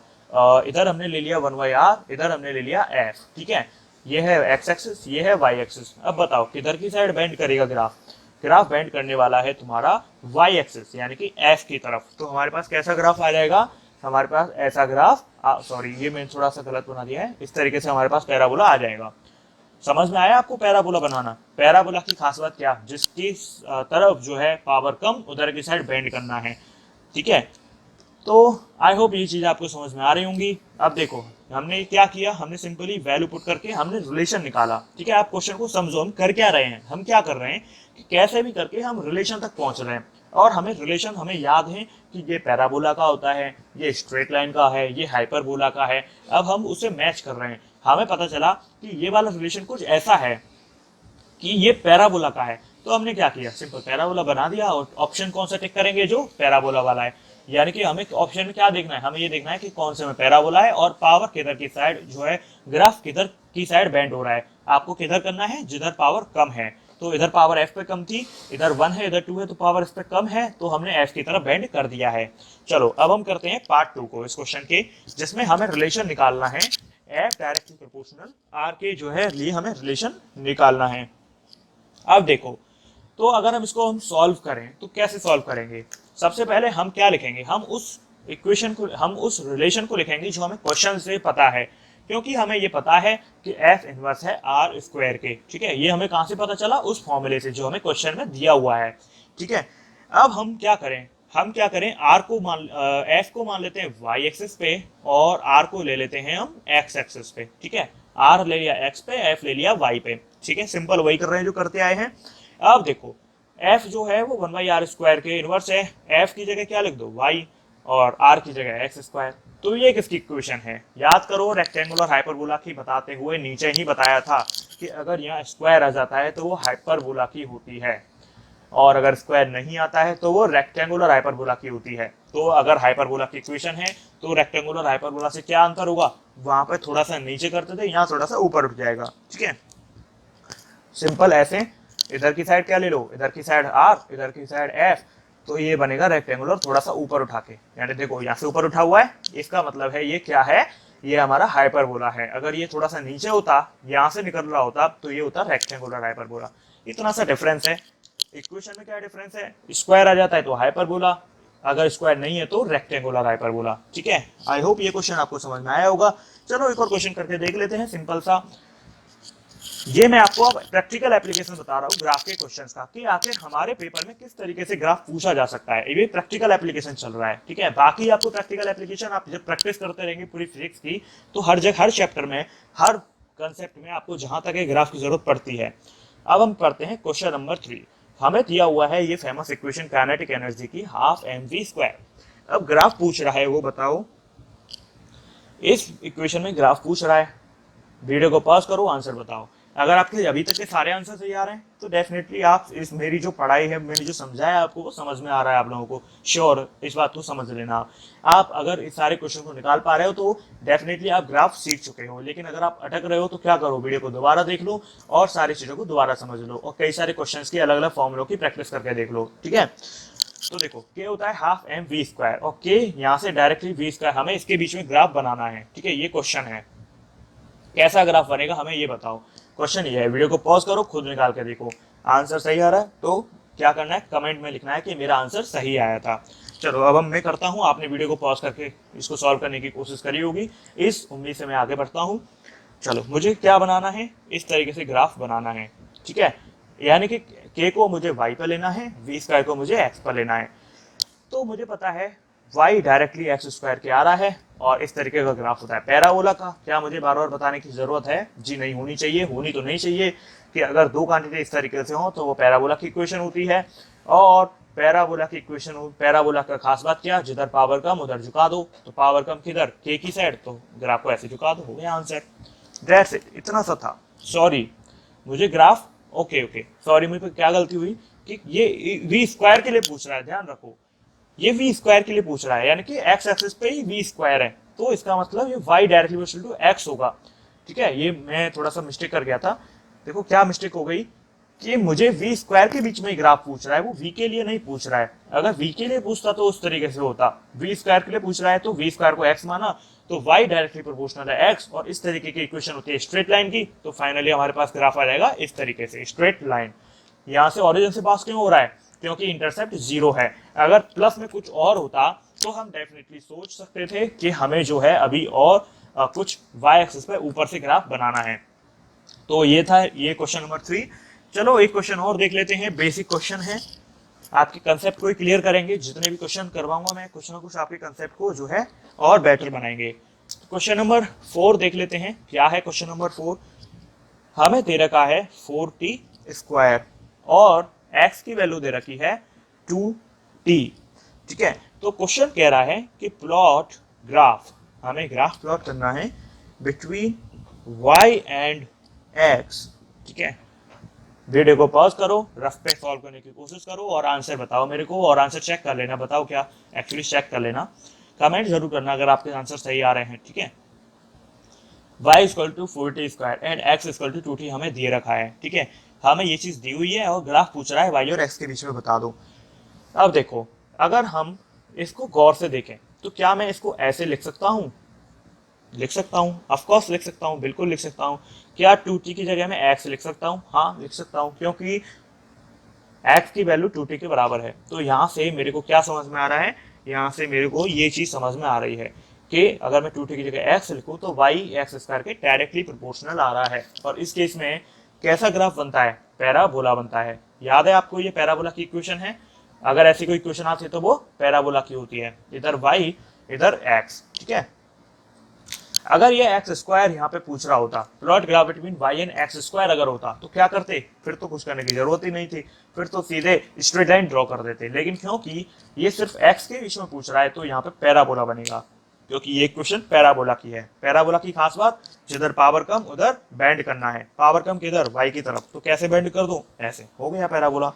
इधर हमने ले लिया 1/r, इधर हमने ले लिया f, ठीक है। ये है x एक्सिस, ये है y एक्सिस। अब बताओ किधर की साइड बेंड करेगा ग्राफ, ग्राफ बेंड करने वाला है तुम्हारा y एक्सिस यानी कि f की तरफ। तो हमारे पास कैसा ग्राफ आ जाएगा, हमारे पास ऐसा ग्राफ, सॉरी ये मैंने थोड़ा सा गलत बना दिया है, इस तरीके से हमारे पास पैराबोला आ जाएगा। समझ में आया आपको पैराबोला बनाना, पैराबोला की खास बात क्या, जिसकी तरफ जो है पावर कम उधर की साइड बेंड करना है, ठीक है। तो आई होप ये चीज आपको समझ में आ रही होंगी। अब देखो हमने क्या किया, हमने सिंपली वैल्यू पुट करके हमने रिलेशन निकाला। ठीक है, आप क्वेश्चन को समझो, हम कर क्या रहे हैं, हम क्या कर रहे हैं कि कैसे भी करके हम रिलेशन तक पहुंच रहे हैं। और हमें रिलेशन हमें याद है कि ये पैराबोला का होता है, ये स्ट्रेट लाइन का है, ये हाइपरबोला का है। अब हम उसे मैच कर रहे हैं, हमें पता चला कि ये वाला रिलेशन कुछ ऐसा है कि ये पैराबोला का है। तो हमने क्या किया, सिंपल पैराबोला बना दिया और ऑप्शन कौन सा टिक करेंगे, जो पैराबोला वाला है। यानी कि हमें ऑप्शन में क्या देखना है, हमें ये देखना है कि कौन से में पैराबोला है और पावर किधर की साइड जो है, ग्राफ किधर की साइड बेंड हो रहा है। आपको किधर करना है, जिधर पावर कम है। तो इधर पावर एफ पे कम थी, इधर 1 है, इधर 2 है, तो पावर इस पे कम है, तो हमने एफ की तरफ बेंड कर दिया है। चलो अब हम करते हैं पार्ट 2 को इस क्वेश्चन के, जिसमें हमें रिलेशन निकालना है एफ डायरेक्टली प्रोपोर्शनल आर के जो है लिए हमें रिलेशन निकालना है। अब देखो, तो अगर हम इसको सॉल्व करें तो कैसे सॉल्व करेंगे। सबसे पहले हम क्या लिखेंगे, हम उस इक्वेशन को, हम उस रिलेशन को लिखेंगे जो हमें क्वेश्चन से पता है। क्योंकि हमें ये पता है कि एफ इनवर्स है आर स्क्वायर के। ठीक है, ये हमें कहां से पता चला, उस फॉर्मूले से जो हमें क्वेश्चन में दिया हुआ है। ठीक है, अब हम क्या करें, आर को मान, एफ को मान लेते हैं वाई एक्सिस पे और आर को ले लेते हैं हम एक्स एक्सिस पे। ठीक है, आर ले लिया एक्स पे, एफ ले लिया वाई पे। ठीक है, सिंपल वही कर रहे हैं जो करते आए हैं। अब देखो एफ जो है वो 1/r स्क्वायर के इनवर्स है, एफ की जगह क्या लिख दो वाई और आर की जगह एक्स स्क्वायर। तो ये किसकी इक्वेशन है, याद करो रेक्टेंगुलर हाइपरबोला की बताते हुए नीचे ही बताया था कि अगर यहाँ स्क्वायर आ जाता है तो वो हाइपरबोला की होती है, और अगर स्क्वायर नहीं आता है तो वो रेक्टेंगुलर हाइपरबोला की होती है। तो अगर हाइपरबोला की इक्वेशन है तो रेक्टेंगुलर हाइपरबोला से क्या अंतर होगा, वहां पे थोड़ा सा नीचे करते थे, यहाँ थोड़ा सा ऊपर उठ जाएगा। ठीक है, सिंपल ऐसे, इधर की साइड क्या ले लो, इधर की साइड आर, इधर की साइड एफ, तो ये बनेगा रेक्टेंगुलर थोड़ा सा ऊपर उठा के। यानी देखो यहाँ से ऊपर उठा हुआ है, इसका मतलब है ये क्या है, ये हमारा हाइपरबोला है। अगर ये थोड़ा सा नीचे होता, यहाँ से निकल रहा होता, तो ये होता रेक्टेंगुलर हाइपरबोला। इतना सा डिफरेंस है। इक्वेशन में क्या डिफरेंस है, स्क्वायर आ जाता है तो हाइपरबोला, अगर स्क्वायर नहीं है तो रेक्टेंगुलर हाइपरबोला। ठीक है, आई होप ये क्वेश्चन आपको समझ में आया होगा। चलो एक और क्वेश्चन करके देख लेते हैं, सिंपल सा। ये मैं आपको अब प्रैक्टिकल एप्लीकेशन बता रहा हूँ ग्राफ के क्वेश्चंस का, कि आखिर हमारे पेपर में किस तरीके से ग्राफ पूछा जा सकता है। ये प्रैक्टिकल एप्लीकेशन चल रहा है। ठीक है, बाकी आपको प्रैक्टिकल एप्लीकेशन आप जब प्रैक्टिस करते रहेंगे पूरी फिजिक्स की, तो हर जगह, हर चैप्टर में, हर कंसेप्ट में आपको जहां तक ग्राफ की जरूरत पड़ती है। अब हम पढ़ते हैं क्वेश्चन नंबर 3। हमें दिया हुआ है ये फेमस इक्वेशन काइनेटिक एनर्जी की, हाफ mv²। अब ग्राफ पूछ रहा है, वो बताओ, इस इक्वेशन में ग्राफ पूछ रहा है। वीडियो को पॉज करो, आंसर बताओ। अगर आपके अभी तक के सारे आंसर सही आ रहे हैं तो डेफिनेटली आप इस, मेरी जो पढ़ाई है, मैंने जो समझाया आपको, वो समझ में आ रहा है आप लोगों को। श्योर, इस बात को समझ लेना। आप अगर इस सारे क्वेश्चन को निकाल पा रहे हो तो डेफिनेटली आप ग्राफ सीख चुके हो। लेकिन अगर आप अटक रहे हो तो क्या करो, वीडियो को दोबारा देख लो और सारी चीजों को दोबारा समझ लो, और कई सारे क्वेश्चन की अलग अलग फॉर्मुलों की प्रैक्टिस करके देख लो। ठीक है, तो देखो के होता है हाफ mv², और के यहाँ से डायरेक्टली v², हमें इसके बीच में ग्राफ बनाना है। ठीक है, ये क्वेश्चन है, कैसा ग्राफ बनेगा हमें ये बताओ। क्वेश्चन ये है, वीडियो को पॉज करो, खुद निकाल के देखो। आंसर सही आ रहा है तो क्या करना है, कमेंट में लिखना है कि मेरा आंसर सही आया था। चलो अब मैं करता हूँ, आपने वीडियो को पॉज करके इसको सॉल्व करने की कोशिश करी होगी, इस उम्मीद से मैं आगे बढ़ता हूँ। चलो, मुझे क्या बनाना है, इस तरीके से ग्राफ बनाना है। ठीक है, यानी कि के को मुझे वाई पर लेना है, v² को मुझे एक्स पर लेना है। तो मुझे पता है y डायरेक्टली x² के आ रहा है, और इस तरीके का ग्राफ होता है पैराबोला का। क्या मुझे बार बार बताने की जरूरत है, जी नहीं होनी चाहिए, होनी तो नहीं चाहिए कि अगर दो क्वांटिटी इस तरीके से हो तो वो पैराबोला की इक्वेशन होती है। और पैराबोला की इक्वेशन, पैराबोला का खास बात क्या, जिधर पावर कम उधर झुका दो, तो पावर कम किधर, के की साइड, तो ग्राफ को ऐसे झुका दो, हो गया आंसर। दैट्स इट, इतना सा था। सॉरी, मुझे ग्राफ, ओके सॉरी, मुझे क्या गलती हुई कि ये v² के लिए पूछ रहा है, ध्यान रखो, ये v² के लिए पूछ रहा है, यानी कि x एक्सिस पे ही v² है, तो इसका मतलब ये y directly equal to x होगा। ठीक है, ये मैं थोड़ा सा मिस्टेक कर गया था। देखो क्या मिस्टेक हो गई कि मुझे v² के बीच में ही ग्राफ पूछ रहा है, वो v के लिए नहीं पूछ रहा है। अगर v के लिए पूछता तो उस तरीके से होता, v² के लिए पूछ रहा है तो v² को x माना, तो y डायरेक्टली प्रोपोर्शनल है x, और इस तरीके की इक्वेशन होती है स्ट्रेट लाइन की। तो फाइनली हमारे पास ग्राफ आ जाएगा इस तरीके से, स्ट्रेट लाइन। यहाँ से ऑरिजिन से पास क्यों हो रहा है, क्योंकि इंटरसेप्ट 0 है। अगर प्लस में कुछ और होता तो हम डेफिनेटली सोच सकते थे कि हमें जो है अभी और कुछ y एक्सिस पे ऊपर से ग्राफ बनाना है। तो ये था ये क्वेश्चन नंबर 3। चलो एक क्वेश्चन और देख लेते हैं, बेसिक क्वेश्चन है। आपके कंसेप्ट को ही क्लियर करेंगे। जितने भी क्वेश्चन करवाऊंगा मैं, कुछ ना कुछ आपके कंसेप्ट को जो है और बेटर बनाएंगे। क्वेश्चन नंबर 4 देख लेते हैं। क्या है क्वेश्चन नंबर 4? हमें दे रखा है 4t² और x की वैल्यू दे रखी है 2t। ठीक है, तो क्वेश्चन कह रहा है कि प्लॉट ग्राफ, हमें ग्राफ प्लॉट करना है बिटवीन y एंड x। ठीक है, वीडियो को पॉज करो, रफ पे सॉल्व करने की कोशिश करो और आंसर बताओ मेरे को, और आंसर चेक कर लेना, बताओ क्या एक्चुअली चेक कर लेना, कमेंट जरूर करना अगर आपके आंसर सही आ रहे हैं। ठीक है, y = 4t² and x = 2t हमें दिए रखा है। ठीक है, हमें ये चीज दी हुई है और ग्राफ पूछ रहा है y और x के बीच में बता दो। अब देखो, अगर हम इसको गौर से देखें तो क्या मैं इसको ऐसे लिख सकता हूँ? लिख सकता हूँ, ऑफकोर्स लिख सकता हूँ, बिल्कुल लिख सकता हूँ। क्या 2t की जगह में x लिख सकता हूँ? हाँ लिख सकता हूँ, क्योंकि x की वैल्यू 2t के बराबर है। तो यहाँ से मेरे को क्या समझ में आ रहा है? यहाँ से मेरे को ये चीज समझ में आ रही है कि अगर मैं 2t की जगह x लिखूँ तो y x² के डायरेक्टली प्रोपोर्शनल आ रहा है। और इस केस में कैसा ग्राफ बनता है? पैराबोला बनता है। याद है आपको ये पैराबोला की इक्वेशन है? अगर ऐसी कोई इक्वेशन आती है तो वो पैराबोला की होती है, इधर y इधर x। ठीक है, अगर ये x² यहाँ पे पूछ रहा होता, plot graph between y and x² अगर होता तो क्या करते? फिर तो कुछ करने की जरूरत ही नहीं थी, फिर तो सीधे स्ट्रेट लाइन ड्रॉ कर देते। लेकिन क्योंकि ये सिर्फ x के बीच में पूछ रहा है तो यहाँ पे पैराबोला बनेगा, क्योंकि ये क्वेश्चन पैराबोला की है। पैराबोला की खास बात, जिधर पावर कम उधर बेंड करना है। पावर कम किधर? y की तरफ, तो कैसे बेंड कर दूं? ऐसे, हो गया पैराबोला।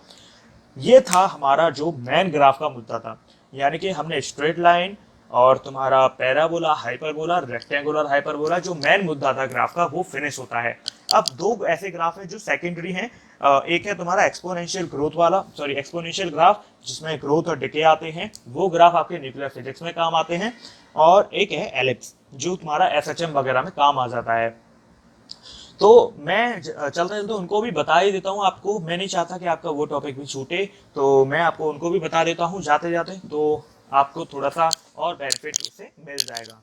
ये था हमारा जो मेन ग्राफ का मुद्दा था, यानी कि हमने स्ट्रेट लाइन और तुम्हारा पैराबोला, हाइपरबोला, रेक्टेंगुलर हाइपरबोला, जो मेन मुद्दा था ग्राफ का वो फिनिश होता है। अब दो ऐसे ग्राफ हैं जो सेकेंडरी हैं। एक है तुम्हारा एक्सपोनेंशियल ग्रोथ वाला, सॉरी एक्सपोनेंशियल ग्राफ जिसमें ग्रोथ और डिके आते हैं, वो ग्राफ आपके न्यूक्लियर फिजिक्स में काम आते हैं। और एक है एलिप्स जो तुम्हारा एसएचएम वगैरह में काम आ जाता है। तो मैं चलते चलते उनको भी बता ही देता हूँ आपको। मैं नहीं चाहता कि आपका वो टॉपिक भी छूटे, तो मैं आपको उनको भी बता देता हूँ जाते जाते, तो आपको थोड़ा सा और बेनिफिट उससे मिल जाएगा।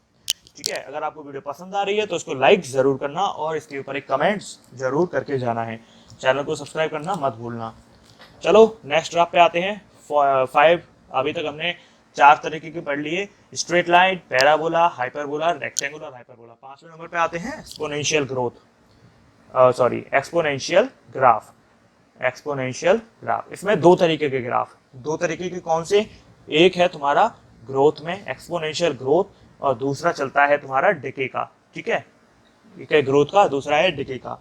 ठीक है, अगर आपको वीडियो पसंद आ रही है तो इसको लाइक जरूर करना और इसके ऊपर एक कमेंट्स जरूर करके जाना है। चैनल को सब्सक्राइब करना मत भूलना। चलो नेक्स्ट ग्राफ पे आते हैं। 5 अभी तक हमने 4 तरीके के पढ़ लिए, straight line, parabola, hyperbola, rectangular hyperbola. 5वें नंबर पे आते हैं exponential growth, sorry exponential graph. Exponential graph, इसमें 2 तरीके के ग्राफ, 2 तरीके के कौन से? एक है तुम्हारा ग्रोथ में एक्सपोनेंशियल ग्रोथ और दूसरा चलता है तुम्हारा डिके का। ठीक है, एक है ग्रोथ का, दूसरा है डिके का।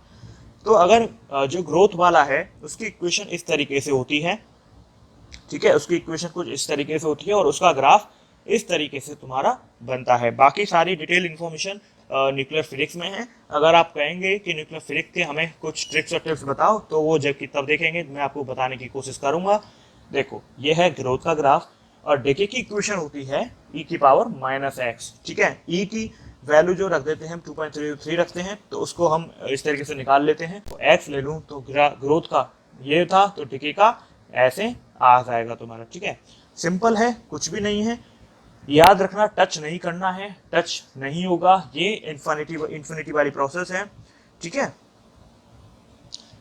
तो अगर जो ग्रोथ वाला है उसकी इक्वेशन इस तरीके से होती है। ठीक है, उसकी इक्वेशन कुछ इस तरीके से होती है और उसका ग्राफ इस तरीके से तुम्हारा बनता है। बाकी सारी डिटेल इन्फॉर्मेशन न्यूक्लियर फिजिक्स में है। अगर आप कहेंगे कि न्यूक्लियर फिजिक्स के हमें कुछ ट्रिक्स और टिप्स बताओ तो वो जब तब देखेंगे, मैं आपको बताने की कोशिश करूंगा। देखो, ये है ग्रोथ का ग्राफ और डिके की इक्वेशन होती है e⁻⁻x। ठीक है, e की वैल्यू जो रख देते हैं हम 2.33 रखते हैं, तो उसको हम इस तरीके से निकाल लेते हैं। तो x ले लूँ तो ग्रोथ का ये था, तो डिके का ऐसे आ जाएगा तुम्हारा। ठीक है, सिंपल है, कुछ भी नहीं है। याद रखना, टच नहीं करना है, टच नहीं होगा, ये इन्फिनिटी वाली प्रोसेस है। ठीक है,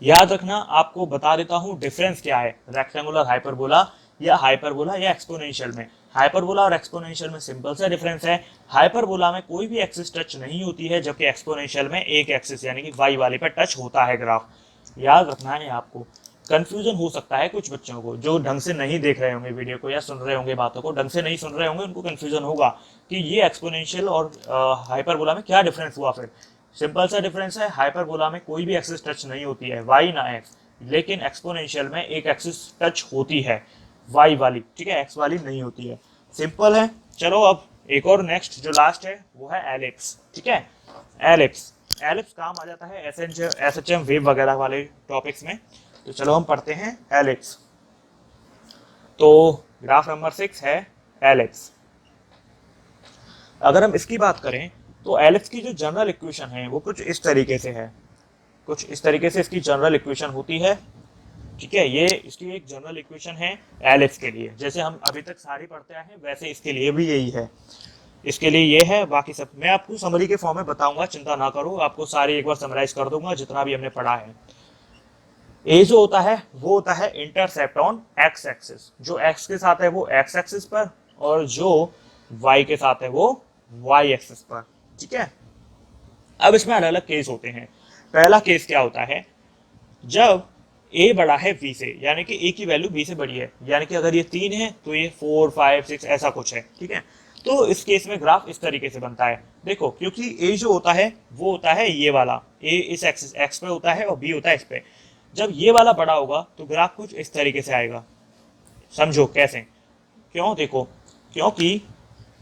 याद रखना, आपको बता देता हूँ डिफरेंस क्या है रेक्टेंगुलर हाइपरबोला या एक्सपोनेंशियल में। हाइपरबोला और एक्सपोनेंशियल में सिंपल सा डिफरेंस है। हाइपरबोला में कोई भी एक्सिस टच नहीं होती है, जबकि एक्सपोनेंशियल में एक एक्सिस यानी कि y वाले पे टच होता है ग्राफ। याद रखना है आपको। कंफ्यूजन हो सकता है कुछ बच्चों को जो ढंग से नहीं देख रहे होंगे वीडियो को या सुन रहे होंगे बातों को, ढंग से नहीं सुन रहे होंगे, उनको कंफ्यूजन होगा कि ये एक्सपोनेंशियल और हाइपरबोला में क्या डिफरेंस हुआ। फिर सिंपल सा डिफरेंस है, हाइपरबोला में कोई भी एक्सिस टच नहीं होती है, y ना x, लेकिन एक्सपोनेंशियल में एक एक्सिस टच होती है, y वाली। ठीक है, x वाली नहीं होती है। सिंपल है। चलो अब एक और नेक्स्ट जो लास्ट है वो है एलिप्स। ठीक है, एलिप्स काम आ जाता है एसएचएम वेव वगैरह वाले टॉपिक्स में। तो चलो हम पढ़ते हैं एलिप्स। तो ग्राफ नंबर 6 है एलिप्स। अगर हम इसकी बात करें तो एलिप्स की जो जनरल इक्वेशन है वो कुछ इस तरीके से है, कुछ इस तरीके से इसकी जनरल इक्वेशन होती है। ठीक है, ये इसकी एक जनरल इक्वेशन है एलिप्स के लिए। जैसे हम अभी तक सारी पढ़ते आए हैं वैसे इसके लिए भी यही है। इसके लिए ये है, बाकी सब मैं आपको समरी के फॉर्म में बताऊंगा, चिंता ना करो, आपको सारी एक बार समराइज कर दूंगा जितना भी हमने पढ़ा है। ए जो होता है वो होता है इंटरसेप्ट ऑन एक्स एक्सिस, जो एक्स के साथ है वो एक्स एक्सिस पर, और जो वाई के साथ है वो वाई एक्सिस पर, ठीक है। अब इसमें अलग अलग केस होते हैं। पहला केस क्या होता है, जब ए बड़ा है बी से, यानी कि ए की वैल्यू बी से बड़ी है, यानी कि अगर ये 3 है तो ये 4 5 6 ऐसा कुछ है, ठीक है। तो इस केस में ग्राफ इस तरीके से बनता है। देखो, क्योंकि ए जो होता है वो होता है ये वाला, ए इस एक्सिस एक्स पे होता है और बी होता है इस पे। जब ये वाला बड़ा होगा तो ग्राफ कुछ इस तरीके से आएगा। समझो कैसे, क्यों, देखो, क्योंकि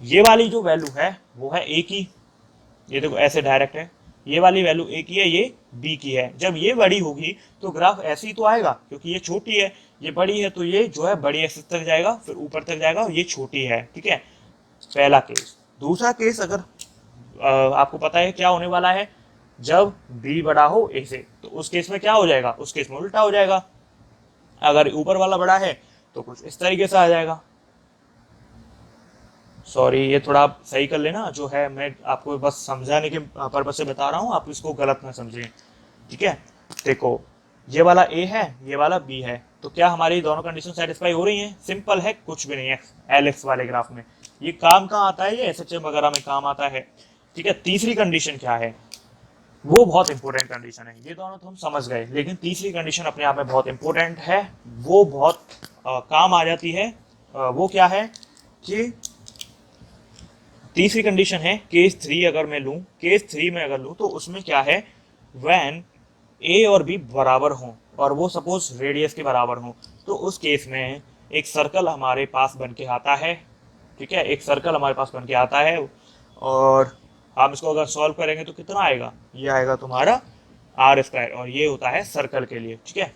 ये वाली जो वैल्यू है वो है ए की, ये देखो ऐसे डायरेक्ट है, ये वाली वैल्यू ए की है, ये बी की है। जब ये बड़ी होगी तो ग्राफ ऐसे ही तो आएगा, क्योंकि ये छोटी है, ये बड़ी है, तो ये जो है बड़ी एक्सिस तक जाएगा, फिर ऊपर तक जाएगा, और ये छोटी है, ठीक है। पहला केस। दूसरा केस, अगर आपको पता है क्या होने वाला है, जब बी बड़ा हो ए से, तो उस केस में क्या हो जाएगा, उस केस में उल्टा हो जाएगा। अगर ऊपर वाला बड़ा है तो कुछ इस तरीके से आ जाएगा। सॉरी, ये थोड़ा आप सही कर लेना, जो है मैं आपको बस समझाने के पर्पज से बता रहा हूँ, आप इसको गलत ना समझें, ठीक है। देखो, ये वाला ए है, ये वाला बी है, तो क्या हमारी दोनों कंडीशन सेटिस्फाई हो रही हैं? सिंपल है, कुछ भी नहीं है एल एक्स वाले ग्राफ में। ये काम कहाँ आता है? ये एस एच एम वगैरह में काम आता है, ठीक है। तीसरी कंडीशन क्या है, वो बहुत इंपॉर्टेंट कंडीशन है। ये दोनों तो हम समझ गए, लेकिन तीसरी कंडीशन अपने आप में बहुत इंपॉर्टेंट है, वो बहुत काम आ जाती है। वो क्या है कि तीसरी कंडीशन है केस 3। अगर मैं लूँ, केस 3 में अगर लूँ तो उसमें क्या है, वैन ए और बी बराबर हों और वो सपोज रेडियस के बराबर हों, तो उस केस में एक सर्कल हमारे पास बन के आता है, ठीक है। एक सर्कल हमारे पास बन के आता है, और हम इसको अगर सॉल्व करेंगे तो कितना आएगा, ये आएगा तुम्हारा आर स्क्वायर, और ये होता है सर्कल के लिए, ठीक है।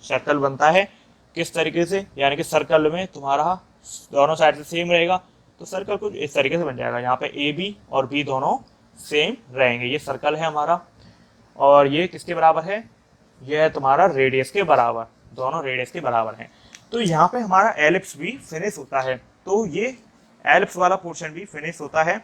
सर्कल बनता है किस तरीके से, यानी कि सर्कल में तुम्हारा दोनों साइड से सेम रहेगा, तो सर्कल कुछ इस तरीके से बन जाएगा। यहाँ पे ए बी और बी दोनों सेम रहेंगे, ये सर्कल है हमारा, और ये किसके बराबर है, ये है तुम्हारा रेडियस के बराबर, दोनों रेडियस के बराबर हैं। तो यहाँ पे हमारा एलिप्स भी फिनिश होता है, तो ये एलिप्स वाला पोर्शन भी फिनिश होता है।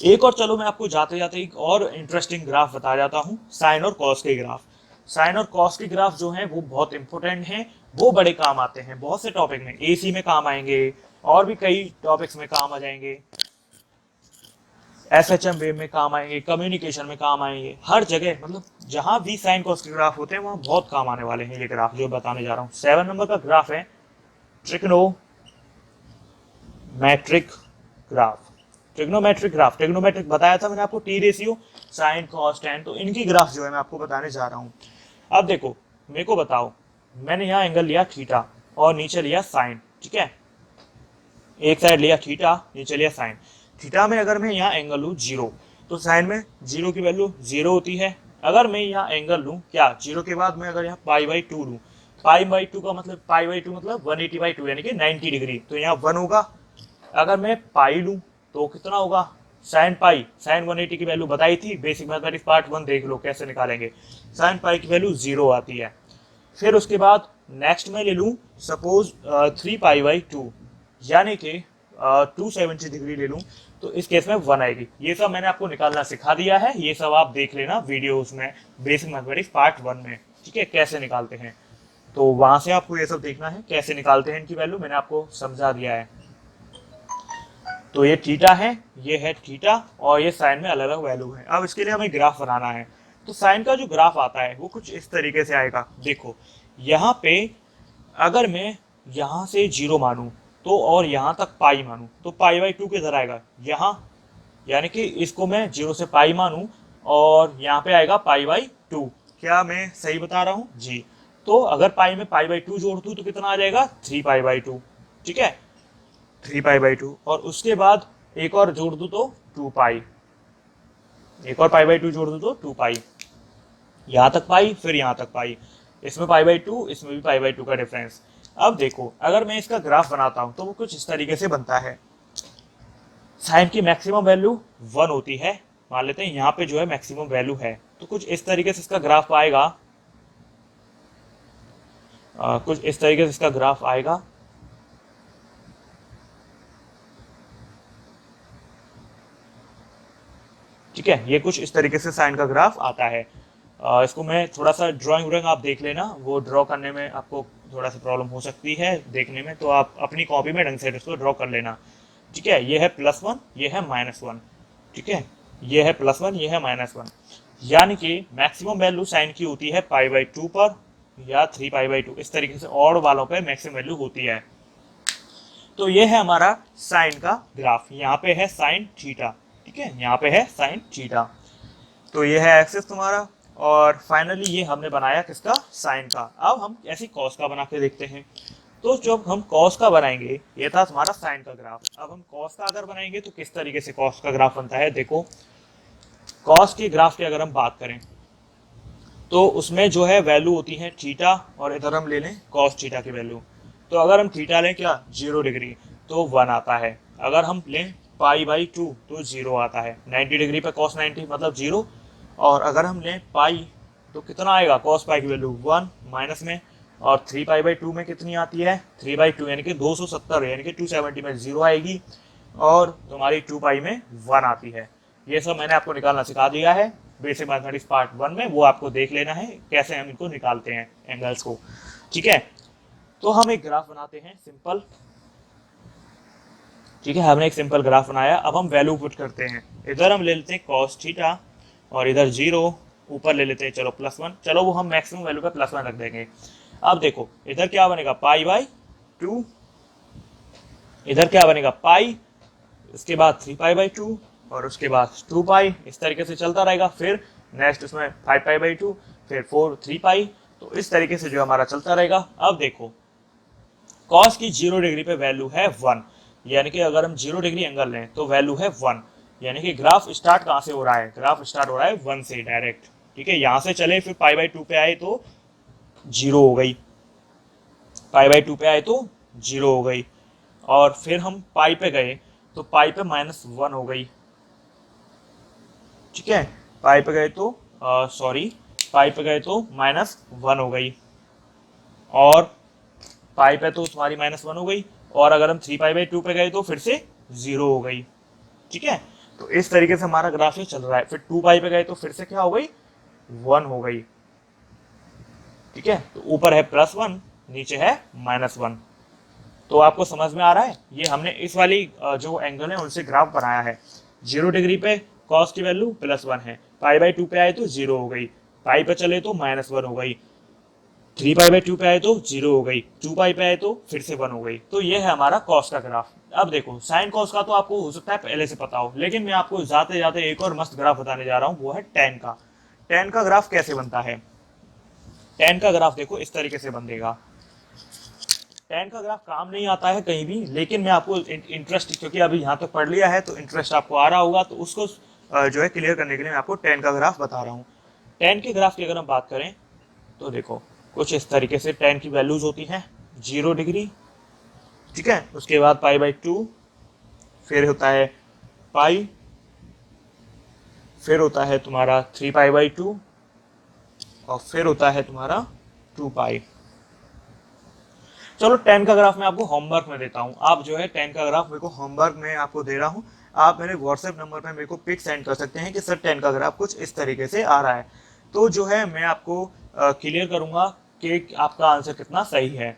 एक और, चलो मैं आपको जाते जाते एक और इंटरेस्टिंग ग्राफ बता जाता हूँ, साइन और कॉस के ग्राफ। साइन और कॉस के ग्राफ जो हैं वो बहुत इंपॉर्टेंट हैं, वो बड़े काम आते हैं बहुत से टॉपिक में, एसी में काम आएंगे, और भी कई टॉपिक्स में काम आ जाएंगे, एसएचएम वेव में काम आएंगे, कम्युनिकेशन में काम आएंगे, हर जगह, मतलब जहां भी साइन कॉस के ग्राफ होते हैं वहां बहुत काम आने वाले हैं ये ग्राफ जो बताने जा रहा हूँ। 7 नंबर का ग्राफ है trigonometric graph. Trigonometric graph, trigonometric बताया था मैंने आपको, T ratio, sine cos tan, तो इनकी ग्राफ जो है मैं आपको बताने जा रहा हूँ। अब देखो, मेरे को बताओ, मैंने यहाँ एंगल लिया थीटा और नीचे लिया साइन, ठीक है। एक साइड लिया थीटा, नीचे लिया साइन। थीटा में अगर मैं यहाँ एंगल लूँ 0, तो साइन में 0 की वैल्यू 0 होती है। अगर मैं यहाँ एंगल लूँ क्या, 0 के बाद मैं अगर यहाँ पाई/2 लूँ, पाई/2 का मतलब, पाई/2 मतलब 180/2 यानी कि 90 डिग्री, तो यहाँ 1 होगा। अगर मैं पाई लूँ तो कितना होगा, साइन पाई, साइन 180 की वैल्यू बताई थी, बेसिक मैथमेटिक्स पार्ट 1 देख लो कैसे निकालेंगे। साइन पाई की वैल्यू 0 आती है। फिर उसके बाद नेक्स्ट में ले लूँ सपोज 3 पाई/2, यानी कि 270 डिग्री ले लूँ, तो इस केस में 1 आएगी। ये सब मैंने आपको निकालना सिखा दिया है, ये सब आप देख लेना वीडियोस में, बेसिक मैथमेटिक्स पार्ट 1 में, ठीक है, कैसे निकालते हैं। तो वहां से आपको ये सब देखना है कैसे निकालते हैं इनकी वैल्यू, मैंने आपको समझा दिया है। तो ये थीटा है, ये है थीटा, और ये साइन में अलग अलग वैल्यू है। अब इसके लिए हमें ग्राफ बनाना है, तो साइन का जो ग्राफ आता है वो कुछ इस तरीके से आएगा। देखो, यहाँ पे अगर मैं यहाँ से 0 मानूं तो, और यहाँ तक पाई मानूं, तो पाई/2 किधर आएगा, यहाँ, यानी कि इसको मैं 0 से पाई मानूं और यहाँ पे आएगा पाई/2। क्या मैं सही बता रहा हूँ जी? तो अगर पाई में पाई/2 जोड़ दूं तो कितना आ जाएगा, 3 पाई/2, ठीक है, 3 पाई/2। और उसके बाद एक और जोड़ दूं तो 2 पाई, एक और पाई/2 जोड़ दूं तो 2 पाई, यहाँ तक पाई, फिर यहाँ तक पाई, इसमें पाई/2, इसमें भी पाई/2 का डिफरेंस। अब देखो, अगर मैं इसका ग्राफ बनाता हूं तो वो कुछ इस तरीके से बनता है। साइन की मैक्सिमम वैल्यू 1 होती है, मान लेते हैं यहाँ पे जो है मैक्सिमम वैल्यू है, तो कुछ इस तरीके से इसका ग्राफ आएगा, कुछ इस तरीके से इसका ग्राफ आएगा। ठीक है, ये कुछ इस तरीके से साइन का ग्राफ आता है। इसको मैं थोड़ा सा ड्राइंग आप देख लेना, वो ड्रॉ करने में आपको थोड़ा सा प्रॉब्लम हो सकती है देखने में, तो आप अपनी कॉपी में ढंग से इसको ड्रॉ कर लेना। ठीक है, ये है +1, ये है -1। ठीक है, ये है +1, ये है -1। यानी कि मैक्सिमम वैल्यू साइन की होती है π/2 पर या 3π/2, इस तरीके से ऑड वालों पे मैक्सिमम वैल्यू होती है। तो ये है हमारा साइन का ग्राफ, यहाँ पे है साइन थीटा। ठीक है, यहाँ पे है साइन थीटा, तो ये है एक्सिस तुम्हारा। और फाइनली ये हमने बनाया किसका, साइन का। अब हम ऐसी कॉस का बना के देखते हैं। तो जब हम कॉस का बनाएंगे, ये था तुम्हारा साइन का ग्राफ, अब हम कॉस का अगर बनाएंगे तो किस तरीके से कॉस का ग्राफ बनता है। देखो, कॉस के ग्राफ की अगर हम बात करें तो उसमें जो है वैल्यू होती है थीटा, और इधर हम ले लें कॉस थीटा की वैल्यू। तो अगर हम थीटा लें क्या 0 डिग्री तो 1 आता है, अगर हम लें π/2 तो 0 आता है, 90 डिग्री पे cos 90 मतलब 0, और अगर हम लें पाई तो कितना आएगा, cos पाई की वैल्यू 1 माइनस में, और 3π/2 में कितनी आती है 3/2 यानी कि 270 यानी कि 270 में 0 आएगी, और तुम्हारी 2π में 1 आती है। ये सब मैंने आपको निकालना सिखा दिया है बेसिक मैथमेटिक्स पार्ट 1 में, वो आपको देख लेना है कैसे हम इनको निकालते हैं एंगल्स को। ठीक है, तो हम एक ग्राफ बनाते हैं सिंपल। ठीक है, हमने एक सिंपल ग्राफ बनाया, अब हम वैल्यू पुट करते हैं। इधर हम ले लेते हैं cos थीटा, और इधर 0, ऊपर ले लेते हैं चलो +1, चलो वो हम मैक्सिमम वैल्यू पे +1 रख देंगे। अब देखो इधर क्या बनेगा π/2, इधर क्या बनेगा पाई, इसके बाद 3π/2, और उसके बाद 2π, इस तरीके से चलता रहेगा। फिर नेक्स्ट उसमें 5π/2, फिर 3π, तो इस तरीके से जो हमारा चलता रहेगा। अब देखो कॉस की 0 डिग्री पे वैल्यू है 1, यानी कि अगर हम 0 डिग्री एंगल लें तो वैल्यू है 1, यानी कि ग्राफ स्टार्ट कहाँ से हो रहा है, ग्राफ स्टार्ट हो रहा है 1 से डायरेक्ट। ठीक है, यहाँ से चले फिर π/2 पे आए तो 0 हो गई, π/2 पे आए तो 0 हो गई, और फिर हम पाई पे गए तो पाई पे -1 हो गई। ठीक है, पाई पे गए तो पाई पे गए तो -1 हो गई, और पाई पे तो तुम्हारी -1 हो गई, और अगर हम 3π/2 पे गए तो फिर से 0 हो गई। ठीक है, तो इस तरीके से हमारा ग्राफ चल रहा है। फिर 2π पे गए तो फिर से क्या हो गई 1 हो गई। ठीक है, तो ऊपर है +1, नीचे है -1। तो आपको समझ में आ रहा है, ये हमने इस वाली जो एंगल है उनसे ग्राफ बनाया है। 0 डिग्री पे कॉस की वैल्यू +1 है, π/2 पे आए तो 0 हो गई, पाई पे चले तो -1 हो गई, 3π/2 पे आए तो 0 हो गई, 2π पे आए तो फिर से 1 हो गई। तो ये है हमारा कॉस का ग्राफ। अब देखो साइन कॉस का तो आपको हो सकता है पहले से पता हो, लेकिन मैं आपको जाते जाते एक और मस्त ग्राफ बताने जा रहा हूँ, वो है tan का। tan का ग्राफ कैसे बनता है, tan का ग्राफ देखो इस तरीके से बनेगा। tan का ग्राफ काम नहीं आता है कहीं भी, लेकिन मैं आपको इंटरेस्ट, क्योंकि अभी यहाँ तक पढ़ लिया है तो इंटरेस्ट आपको आ रहा होगा, तो उसको जो है क्लियर करने के लिए मैं आपको tan का ग्राफ बता रहा हूँ। tan के ग्राफ की अगर हम बात करें तो देखो कुछ इस तरीके से tan की वैल्यूज होती हैं 0 डिग्री। ठीक है, उसके बाद π/2, फिर होता है पाई, फिर होता है तुम्हारा 3π/2, और फिर होता है तुम्हारा 2π। चलो tan का ग्राफ मैं आपको होमवर्क में देता हूँ। आप जो है tan का ग्राफ मेरे को होमवर्क में आपको दे रहा हूँ, आप मेरे व्हाट्सएप नंबर पर मेरे को पिक सेंड कर सकते हैं कि सर tan का ग्राफ कुछ इस तरीके से आ रहा है। तो जो है मैं आपको क्लियर करूंगा कि आपका आंसर कितना सही है।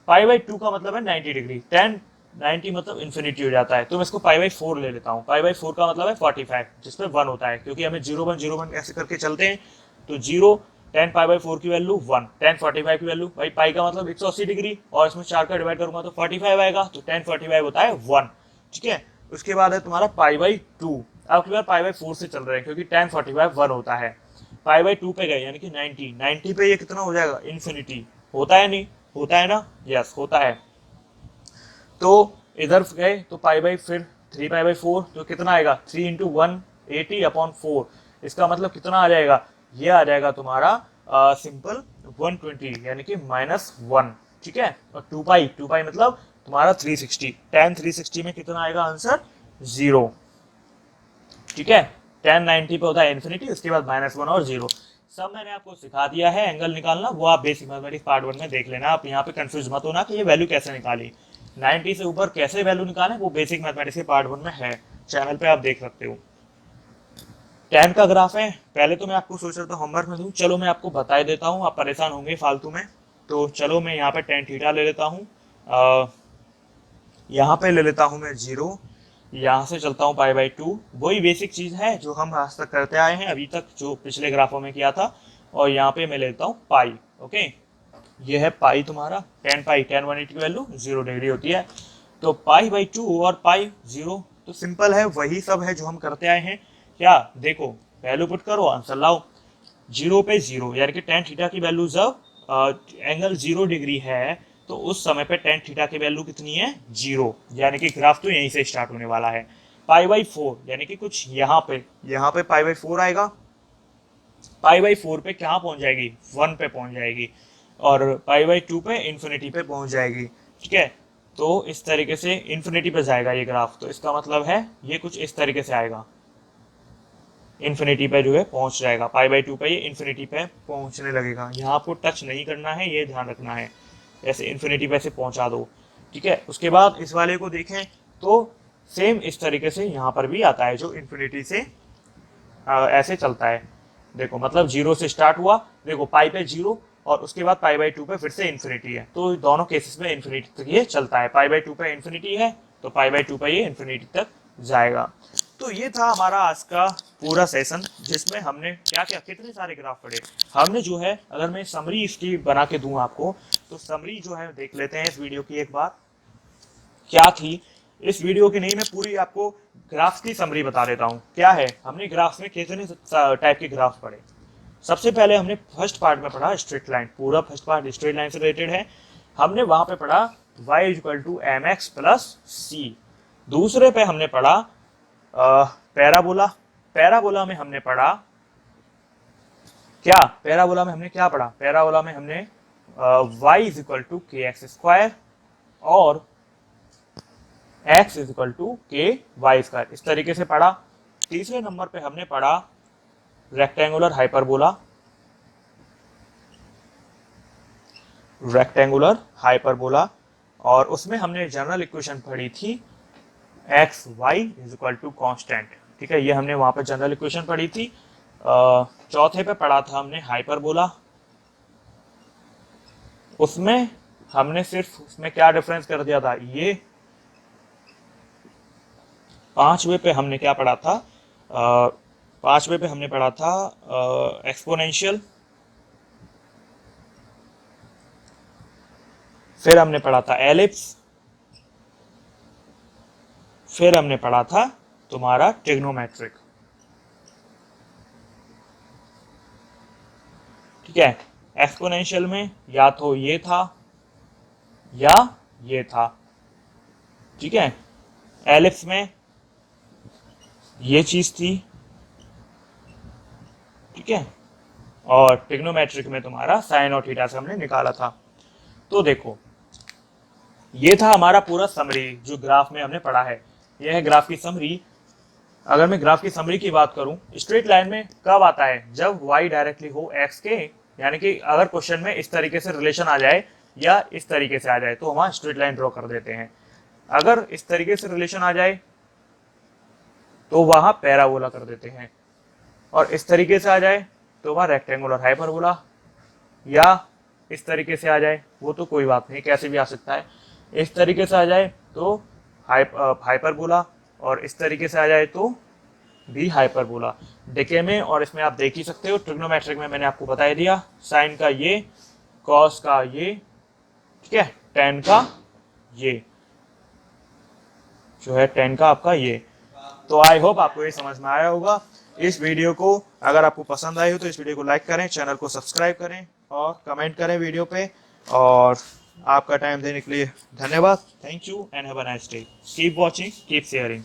π/2 का मतलब है 90 डिग्री, tan 90 मतलब इन्फिनिटी हो जाता है, तो मैं इसको π/4 ले लेता हूँ। π/4 का मतलब है 45, जिसमें 1 होता है, क्योंकि हमें 0 1 ऐसे करके चलते हैं। तो 0 tan π/4 की वैल्यू 1, tan 45 की वैल्यू, भाई पाई का मतलब 180 डिग्री, और इसमें 4 का डिवाइड करूंगा तो 45 आएगा, तो tan 45 होता है 1। ठीक है, उसके बाद है तुम्हारा π/2। अब की बार π/4 से चल रहे हैं, क्योंकि tan 45 1 होता है। π/2 पे गए यानी कि 90 पे ये कितना हो जाएगा इन्फिनिटी, होता है नहीं होता है ना, यस होता है। तो इधर गए तो फिर 3π/4, तो कितना आएगा 3 × 180/4, इसका मतलब कितना आ जाएगा, ये आ जाएगा तुम्हारा सिंपल 120 यानी कि -1। ठीक है, और 2π मतलब तुम्हारा 360, tan 360 में कितना आएगा आंसर 0। ठीक है, tan 90 पे होता है इन्फिनिटी, उसके बाद -1 और 0। सब मैंने आपको सिखा दिया है एंगल निकालना, वो आप बेसिक मैथमेटिक्स पार्ट 1 में देख लेना। आप यहाँ पे कंफ्यूज मत होना कि ये वैल्यू कैसे निकाली, 90 से ऊपर कैसे वैल्यू निकालें, वो बेसिक मैथमेटिक्स के पार्ट 1 में है, चैनल पे आप देख सकते हो। tan का ग्राफ है। पहले तो मैं आपको सोच रहा था होमवर्क में दूं, चलो मैं आपको बता ही देता हूं, आप परेशान होंगे फालतू में। तो चलो मैं यहाँ पे tan थीटा ले लेता हूँ, यहाँ पे ले लेता हूँ मैं 0, यहाँ से चलता हूँ π/2। वही बेसिक चीज है जो हम आज तक करते आए हैं अभी तक, जो पिछले ग्राफों में किया था। और यहाँ पे मैं लेता हूँ पाई। ओके, ये है पाई तुम्हारा, tan पाई, tan 180 की वैल्यू 0 डिग्री होती है। तो π/2 और पाई 0, तो सिंपल है, वही सब है जो हम करते आए हैं। क्या देखो, वैल्यू पुट करो, आंसर लाओ। 0 पे 0 यानी कि tan थीटा की वैल्यू जब एंगल 0 डिग्री है तो उस समय पे tan थीटा की वैल्यू कितनी है, 0, यानी कि ग्राफ तो यहीं से स्टार्ट होने वाला है। π/4 यानी कि कुछ यहाँ पे π/4 आएगा, π/4 पे कहाँ पहुंच जाएगी, 1 पे पहुंच जाएगी, और π/2 पे इन्फिनिटी पे पहुंच जाएगी। ठीक है, तो इस तरीके से इन्फिनिटी पे जाएगा ये ग्राफ, तो इसका मतलब है ये कुछ इस तरीके से आएगा, इन्फिनिटी पे जो है पहुंच जाएगा, π/2 पे ये इन्फिनिटी पे पहुंचने लगेगा। यहाँ आपको टच नहीं करना है, ये ध्यान रखना है, ऐसे इन्फिनिटी पे से पहुंचा दो। ठीक है, उसके बाद इस वाले को देखें तो सेम इस तरीके से यहाँ पर भी आता है, जो इन्फिनिटी से ऐसे चलता है। देखो मतलब 0 से स्टार्ट हुआ, देखो पाई पे 0 और उसके बाद π/2 पे फिर से इन्फिनिटी है, तो दोनों केसेस में इन्फिनिटी तक ये चलता है। π/2 पे इन्फिनिटी है तो π/2 पे ये इन्फिनिटी तक जाएगा। तो ये था हमारा आज का पूरा सेशन, जिसमें हमने क्या क्या कितने सारे ग्राफ पढ़े। हमने जो है, अगर मैं समरी इसकी बना के दूं आपको, तो समरी जो है देख लेते हैं इस वीडियो की एक बार, क्या थी इस वीडियो की। नहीं, मैं पूरी आपको ग्राफ्स की समरी बता देता हूँ। क्या है, हमने ग्राफ्स में कितने टाइप के ग्राफ पढ़े। सबसे पहले हमने फर्स्ट पार्ट में पढ़ा स्ट्रेट लाइन, पूरा फर्स्ट पार्ट स्ट्रेट लाइन से रिलेटेड है। हमने वहां पे पढ़ा y = mx + c। दूसरे पे हमने पढ़ा पैराबोला। पैराबोला में हमने पढ़ा क्या, पैराबोला में हमने क्या पढ़ा, पैराबोला में हमने y = kx² और x = ky², इस तरीके से पढ़ा। तीसरे नंबर पे हमने पढ़ा रेक्टेंगुलर हाइपरबोला, रेक्टेंगुलर हाइपरबोला, और उसमें हमने जनरल इक्वेशन पढ़ी थी x y = कांस्टेंट। ठीक है, ये हमने वहां पे जनरल इक्वेशन पढ़ी थी। चौथे पे पढ़ा था हमने हाइपरबोला, उसमें हमने सिर्फ उसमें क्या डिफरेंस कर दिया था ये। पांचवे पे हमने क्या पढ़ा था, पांचवे पे हमने पढ़ा था एक्सपोनेंशियल। फिर हमने पढ़ा था एलिप्स, फिर हमने पढ़ा था तुम्हारा ट्रिग्नोमेट्रिक। ठीक है, एक्सपोनेंशियल में या तो ये था या ये था। ठीक है, एलिप्स में ये चीज थी। ठीक है, और ट्रिग्नोमेट्रिक में तुम्हारा साइन और थीटा से हमने निकाला था। तो देखो, ये था हमारा पूरा समरी जो ग्राफ में हमने पढ़ा है। यह है ग्राफ की समरी। अगर मैं ग्राफ की समरी की बात करूं, स्ट्रेट लाइन में कब आता है, जब y डायरेक्टली हो x के, यानी कि अगर क्वेश्चन में इस तरीके से रिलेशन आ जाए या इस तरीके से आ जाए तो हम स्ट्रेट लाइन ड्रॉ कर देते हैं। अगर इस तरीके से रिलेशन आ जाए तो वहां पैराबोला कर देते हैं, और इस तरीके से आ जाए तो वहां रेक्टेंगुलर हाइपरबोला, या इस तरीके से आ जाए वो तो कोई बात नहीं, कैसे भी आ सकता है। इस तरीके से आ जाए तो हाइपरबोला, और इस तरीके से आ जाए तो भी हाइपरबोला। डिके में और इसमें आप देख ही सकते हो। ट्रिग्नोमेट्रिक में मैंने आपको बता दिया, साइन का ये, कॉस का ये, ठीक है, टेन का ये जो है, टेन का आपका ये। तो आई होप आपको ये समझ में आया होगा। इस वीडियो को अगर आपको पसंद आई हो तो इस वीडियो को लाइक करें, चैनल को सब्सक्राइब करें और कमेंट करें वीडियो पे। और आपका टाइम देने के लिए धन्यवाद। Thank you and have a nice day. Keep watching, keep sharing.